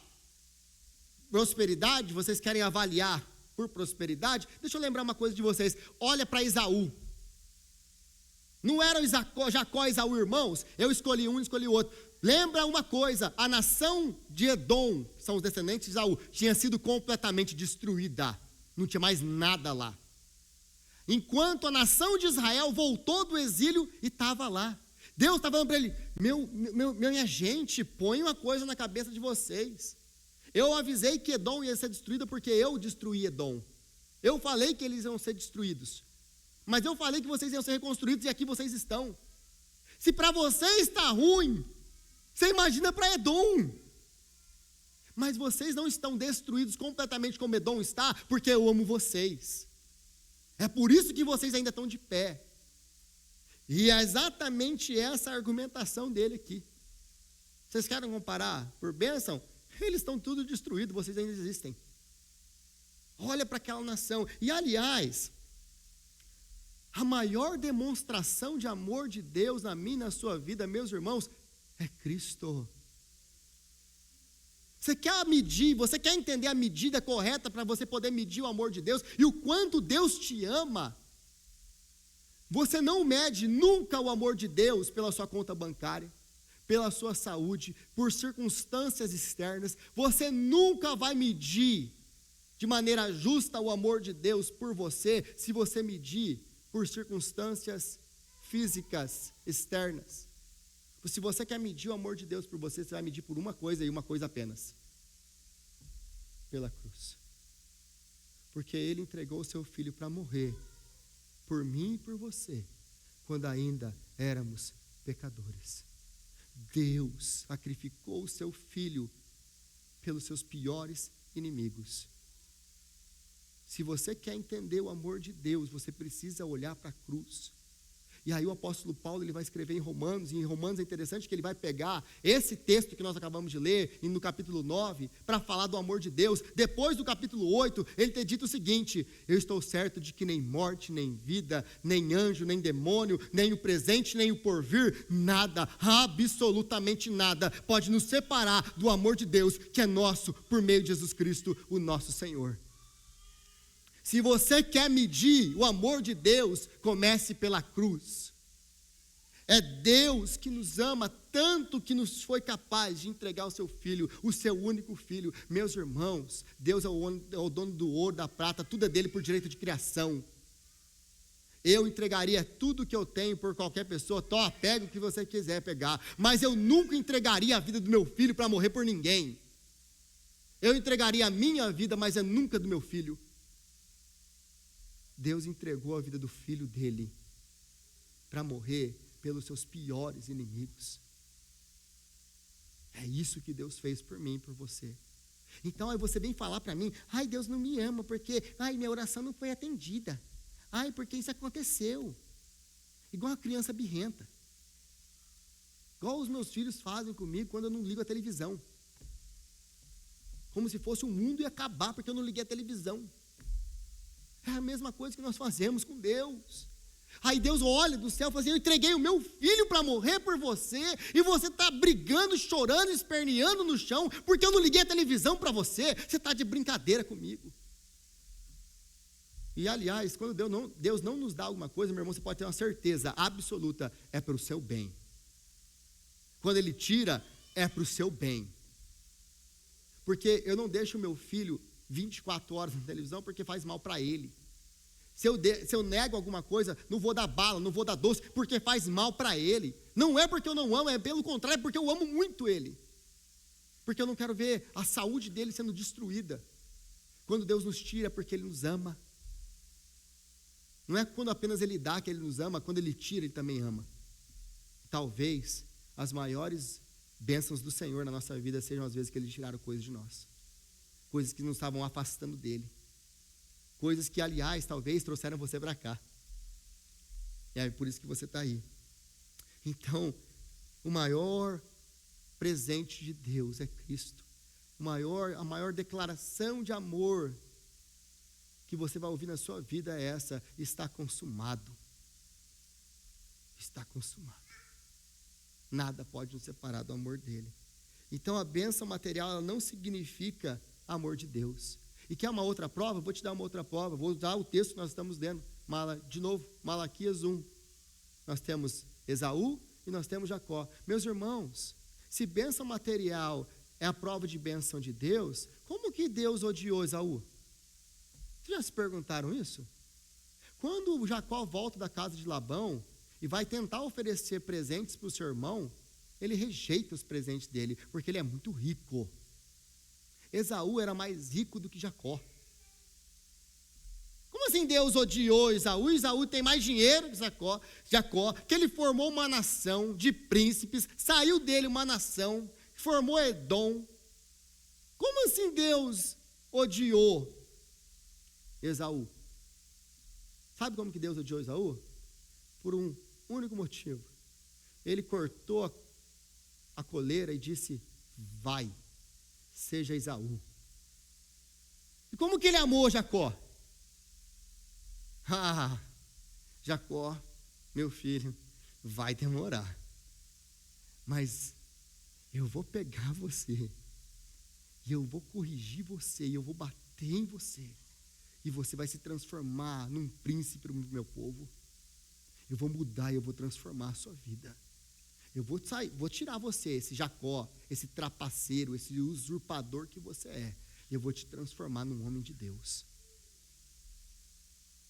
prosperidade? Vocês querem avaliar por prosperidade? Deixa eu lembrar uma coisa de vocês. Olha para Esaú. Não eram Jacó e Esaú irmãos? Eu escolhi um e escolhi o outro. Lembra uma coisa, a nação de Edom, que são os descendentes de Esaú, tinha sido completamente destruída. Não tinha mais nada lá. Enquanto a nação de Israel voltou do exílio e estava lá. Deus estava falando para ele, minha gente, põe uma coisa na cabeça de vocês. Eu avisei que Edom ia ser destruída porque eu destruí Edom. Eu falei que eles iam ser destruídos. Mas eu falei que vocês iam ser reconstruídos e aqui vocês estão. Se para vocês está ruim, você imagina para Edom. Mas vocês não estão destruídos completamente como Edom está, porque eu amo vocês. É por isso que vocês ainda estão de pé. E é exatamente essa a argumentação dele aqui. Vocês querem comparar por bênção? Eles estão tudo destruídos, vocês ainda existem. Olha para aquela nação. E aliás, a maior demonstração de amor de Deus na minha e na sua vida, meus irmãos, é Cristo. Você quer medir, você quer entender a medida correta para você poder medir o amor de Deus e o quanto Deus te ama? Você não mede nunca o amor de Deus pela sua conta bancária, pela sua saúde, por circunstâncias externas. Você nunca vai medir de maneira justa o amor de Deus por você, se você medir por circunstâncias físicas externas. Se você quer medir o amor de Deus por você, você vai medir por uma coisa e uma coisa apenas: pela cruz. Porque Ele entregou o seu Filho para morrer por mim e por você, quando ainda éramos pecadores. Deus sacrificou o seu Filho pelos seus piores inimigos. Se você quer entender o amor de Deus, você precisa olhar para a cruz. E aí o apóstolo Paulo ele vai escrever em Romanos, e em Romanos é interessante que ele vai pegar esse texto que nós acabamos de ler, no capítulo 9, para falar do amor de Deus. Depois do capítulo 8, ele ter dito o seguinte: eu estou certo de que nem morte, nem vida, nem anjo, nem demônio, nem o presente, nem o porvir, nada, absolutamente nada, pode nos separar do amor de Deus, que é nosso, por meio de Jesus Cristo, o nosso Senhor. Se você quer medir o amor de Deus, comece pela cruz. É Deus que nos ama tanto que nos foi capaz de entregar o seu Filho, o seu único Filho. Meus irmãos, Deus é o dono do ouro, da prata, tudo é dele por direito de criação. Eu entregaria tudo que eu tenho por qualquer pessoa, pega o que você quiser pegar, mas eu nunca entregaria a vida do meu filho para morrer por ninguém. Eu entregaria a minha vida, mas é nunca do meu filho. Deus entregou a vida do Filho dele para morrer pelos seus piores inimigos. É isso que Deus fez por mim e por você. Então aí você vem falar para mim: ai, Deus não me ama porque minha oração não foi atendida. Ai, porque isso aconteceu. Igual a criança birrenta. Igual os meus filhos fazem comigo quando eu não ligo a televisão. Como se fosse o mundo ia acabar porque eu não liguei a televisão. É a mesma coisa que nós fazemos com Deus. Aí Deus olha do céu e fala assim: eu entreguei o meu filho para morrer por você, e você está brigando, chorando, esperneando no chão, porque eu não liguei a televisão para você. Você está de brincadeira comigo. E aliás, quando Deus não nos dá alguma coisa, meu irmão, você pode ter uma certeza absoluta: é para o seu bem. Quando Ele tira, é para o seu bem. Porque eu não deixo o meu filho 24 horas na televisão porque faz mal para ele. Se eu nego alguma coisa, não vou dar bala, não vou dar doce, porque faz mal para ele. Não é porque eu não amo, é pelo contrário, porque eu amo muito ele. Porque eu não quero ver a saúde dele sendo destruída. Quando Deus nos tira, é porque Ele nos ama. Não é quando apenas Ele dá que Ele nos ama, quando Ele tira, Ele também ama. Talvez as maiores bênçãos do Senhor na nossa vida sejam as vezes que Ele tiraram coisas de nós. Coisas que nos estavam afastando dEle. Coisas que, aliás, talvez trouxeram você para cá. E é por isso que você está aí. Então, o maior presente de Deus é Cristo. A maior declaração de amor que você vai ouvir na sua vida é essa: está consumado. Está consumado. Nada pode nos separar do amor dele. Então, a bênção material, ela não significa amor de Deus. E quer uma outra prova? Vou te dar uma outra prova. Vou usar o texto que nós estamos lendo. De novo, Malaquias 1. Nós temos Esaú e nós temos Jacó. Meus irmãos, se bênção material é a prova de bênção de Deus, como que Deus odiou Esaú? Vocês já se perguntaram isso? Quando Jacó volta da casa de Labão e vai tentar oferecer presentes para o seu irmão, ele rejeita os presentes dele, porque ele é muito rico. Esaú era mais rico do que Jacó. Como assim Deus odiou Esaú? Esaú tem mais dinheiro que Jacó, que ele formou uma nação de príncipes, saiu dele uma nação, formou Edom. Como assim Deus odiou Esaú? Sabe como que Deus odiou Esaú? Por um único motivo. Ele cortou a coleira e disse: vai, seja Esaú. E como que ele amou Jacó? Jacó, meu filho, vai demorar, mas eu vou pegar você, e eu vou corrigir você, e eu vou bater em você, e você vai se transformar num príncipe do meu povo. Eu vou mudar e eu vou transformar a sua vida. Eu vou tirar você, esse Jacó, esse trapaceiro, esse usurpador que você é, e eu vou te transformar num homem de Deus.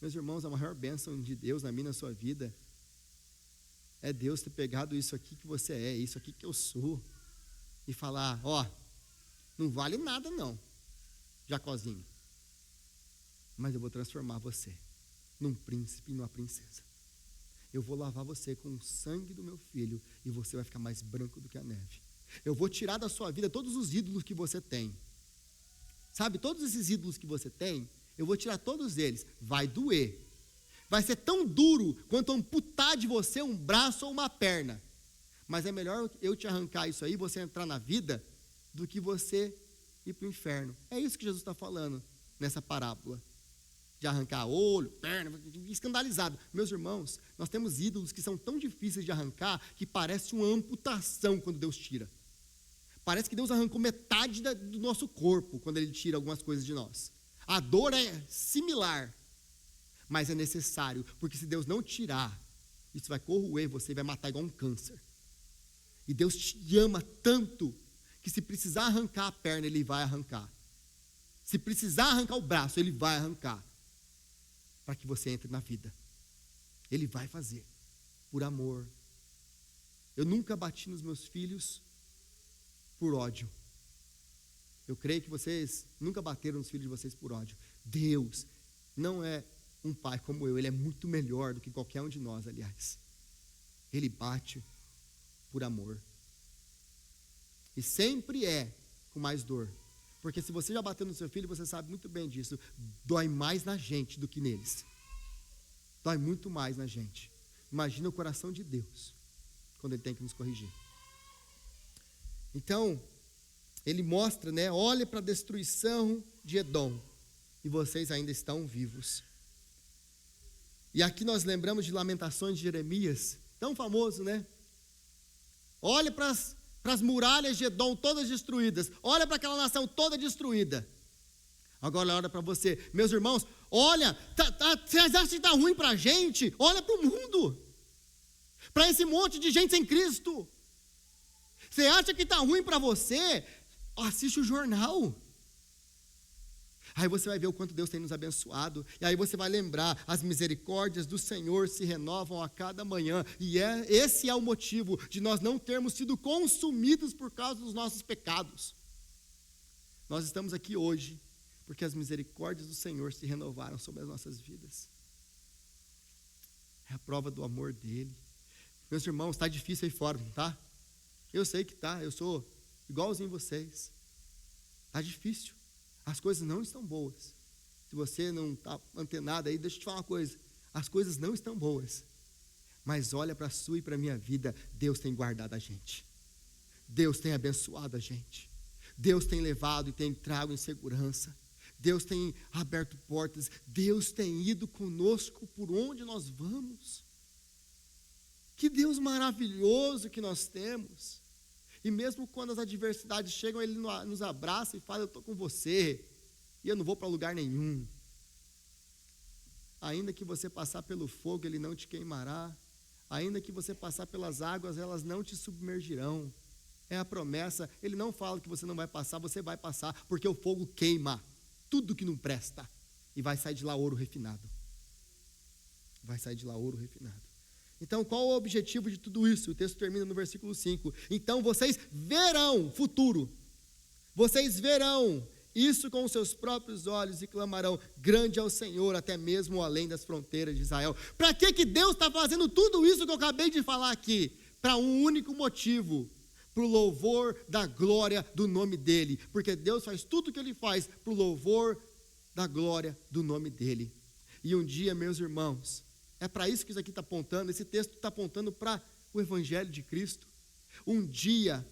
Meus irmãos, a maior bênção de Deus na minha, na sua vida, é Deus ter pegado isso aqui que você é, isso aqui que eu sou, e falar: não vale nada não, Jacózinho, mas eu vou transformar você num príncipe e numa princesa. Eu vou lavar você com o sangue do meu filho, e você vai ficar mais branco do que a neve. Eu vou tirar da sua vida todos os ídolos que você tem. Sabe, todos esses ídolos que você tem, eu vou tirar todos eles. Vai doer. Vai ser tão duro quanto amputar de você um braço ou uma perna. Mas é melhor eu te arrancar isso aí, você entrar na vida, do que você ir para o inferno. É isso que Jesus está falando nessa parábola. De arrancar olho, perna, escandalizado. Meus irmãos, nós temos ídolos que são tão difíceis de arrancar que parece uma amputação quando Deus tira. Parece que Deus arrancou metade do nosso corpo quando Ele tira algumas coisas de nós. A dor é similar, mas é necessário, porque se Deus não tirar, isso vai corroer você e vai matar igual um câncer. E Deus te ama tanto que se precisar arrancar a perna, Ele vai arrancar. Se precisar arrancar o braço, Ele vai arrancar, para que você entre na vida. Ele vai fazer, por amor. Eu nunca bati nos meus filhos por ódio. Eu creio que vocês nunca bateram nos filhos de vocês por ódio. Deus não é um pai como eu, Ele é muito melhor do que qualquer um de nós, aliás. Ele bate por amor. E sempre é com mais dor. Porque se você já bateu no seu filho, você sabe muito bem disso. Dói mais na gente do que neles. Dói muito mais na gente. Imagina o coração de Deus, quando Ele tem que nos corrigir. Então, Ele mostra, olha para a destruição de Edom, e vocês ainda estão vivos. E aqui nós lembramos de Lamentações de Jeremias, tão famoso, Olha para as muralhas de Edom todas destruídas. Olha para aquela nação toda destruída. Agora olha para você. Meus irmãos, olha, vocês acham que está ruim para a gente? Olha para o mundo. Para esse monte de gente sem Cristo. Você acha que está ruim para você? Assiste o jornal. Aí você vai ver o quanto Deus tem nos abençoado. E aí você vai lembrar, as misericórdias do Senhor se renovam a cada manhã. E esse é o motivo de nós não termos sido consumidos por causa dos nossos pecados. Nós estamos aqui hoje porque as misericórdias do Senhor se renovaram sobre as nossas vidas. É a prova do amor dele. Meus irmãos, está difícil aí fora, não está? Eu sei que está, eu sou igualzinho vocês. Está difícil. As coisas não estão boas. Se você não está antenado aí, deixa eu te falar uma coisa. As coisas não estão boas. Mas olha para a sua e para a minha vida. Deus tem guardado a gente. Deus tem abençoado a gente. Deus tem levado e tem trago em segurança. Deus tem aberto portas. Deus tem ido conosco por onde nós vamos. Que Deus maravilhoso que nós temos. E mesmo quando as adversidades chegam, Ele nos abraça e fala: eu estou com você, e eu não vou para lugar nenhum. Ainda que você passar pelo fogo, Ele não te queimará. Ainda que você passar pelas águas, elas não te submergirão. É a promessa. Ele não fala que você não vai passar, você vai passar, porque o fogo queima tudo que não presta, e vai sair de lá ouro refinado. Vai sair de lá ouro refinado. Então, qual o objetivo de tudo isso? O texto termina no versículo 5. Então, vocês verão, futuro, vocês verão isso com os seus próprios olhos e clamarão: grande é o Senhor, até mesmo além das fronteiras de Israel. Para que Deus está fazendo tudo isso que eu acabei de falar aqui? Para um único motivo: para o louvor da glória do nome dEle. Porque Deus faz tudo o que Ele faz para o louvor da glória do nome dEle. E um dia, meus irmãos, é para isso que isso aqui está apontando. Esse texto está apontando para o Evangelho de Cristo. Um dia,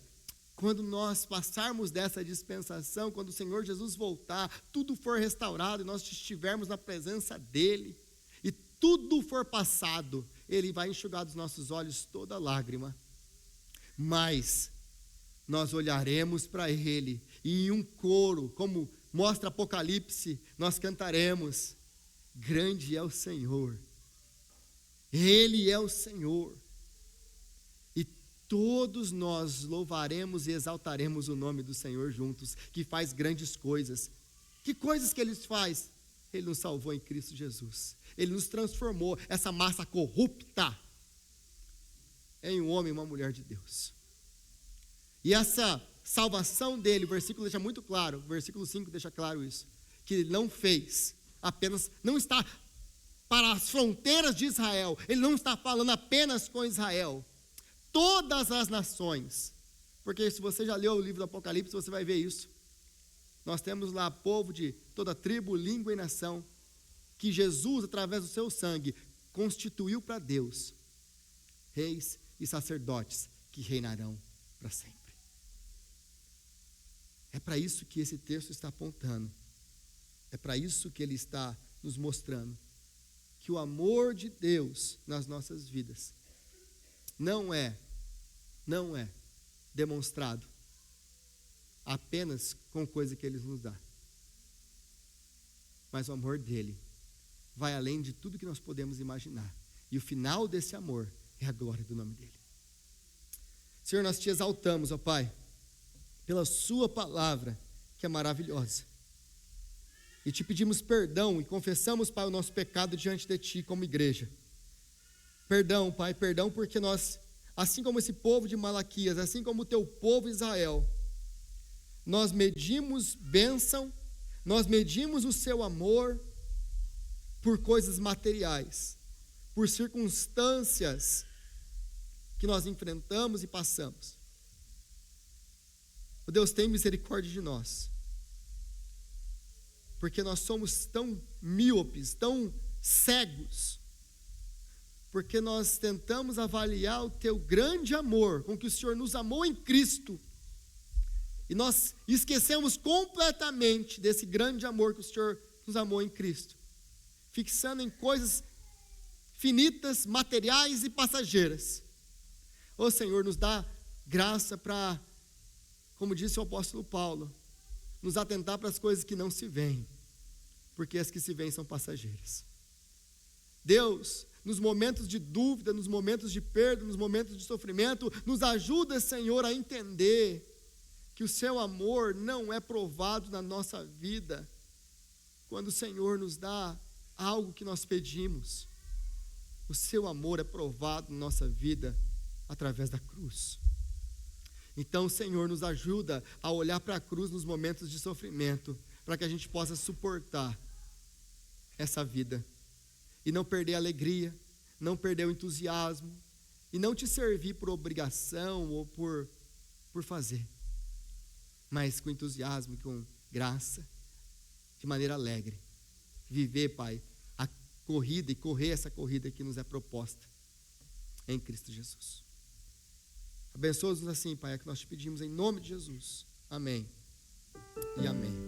quando nós passarmos dessa dispensação, quando o Senhor Jesus voltar, tudo for restaurado e nós estivermos na presença dEle, e tudo for passado, Ele vai enxugar dos nossos olhos toda lágrima. Mas nós olharemos para Ele, e em um coro, como mostra Apocalipse, nós cantaremos: grande é o Senhor. Ele é o Senhor, e todos nós louvaremos e exaltaremos o nome do Senhor juntos, que faz grandes coisas. Que coisas que Ele faz? Ele nos salvou em Cristo Jesus. Ele nos transformou, essa massa corrupta, em um homem e uma mulher de Deus. E essa salvação dele, o versículo deixa muito claro, o versículo 5 deixa claro isso, que Ele não fez apenas, não está para as fronteiras de Israel, Ele não está falando apenas com Israel, todas as nações, porque se você já leu o livro do Apocalipse, você vai ver isso. Nós temos lá povo de toda tribo, língua e nação, que Jesus, através do seu sangue, constituiu para Deus, reis e sacerdotes que reinarão para sempre. É para isso que esse texto está apontando, é para isso que ele está nos mostrando, que o amor de Deus nas nossas vidas não é demonstrado apenas com coisa que Ele nos dá, mas o amor dele vai além de tudo que nós podemos imaginar, e o final desse amor é a glória do nome dele. Senhor, nós te exaltamos, ó Pai, pela sua palavra, que é maravilhosa, e te pedimos perdão e confessamos, Pai, o nosso pecado diante de Ti como igreja. Perdão, Pai, perdão, porque nós, assim como esse povo de Malaquias, assim como o Teu povo Israel, nós medimos bênção, nós medimos o Seu amor por coisas materiais, por circunstâncias que nós enfrentamos e passamos. O Deus, tem misericórdia de nós, porque nós somos tão míopes, tão cegos, porque nós tentamos avaliar o Teu grande amor, com que o Senhor nos amou em Cristo, e nós esquecemos completamente desse grande amor que o Senhor nos amou em Cristo, fixando em coisas finitas, materiais e passageiras. Ô Senhor, nos dá graça para, como disse o apóstolo Paulo, nos atentar para as coisas que não se veem, porque as que se veem são passageiras. Deus, nos momentos de dúvida, nos momentos de perda, nos momentos de sofrimento, nos ajuda, Senhor, a entender que o Seu amor não é provado na nossa vida quando o Senhor nos dá algo que nós pedimos, o seu amor é provado na nossa vida através da cruz. Então, o Senhor nos ajuda a olhar para a cruz nos momentos de sofrimento, para que a gente possa suportar essa vida e não perder a alegria, não perder o entusiasmo e não te servir por obrigação ou por fazer, mas com entusiasmo, com graça, de maneira alegre. Viver, Pai, a corrida e correr essa corrida que nos é proposta em Cristo Jesus. Abençoa-nos assim, Pai, é que nós te pedimos em nome de Jesus. Amém e amém.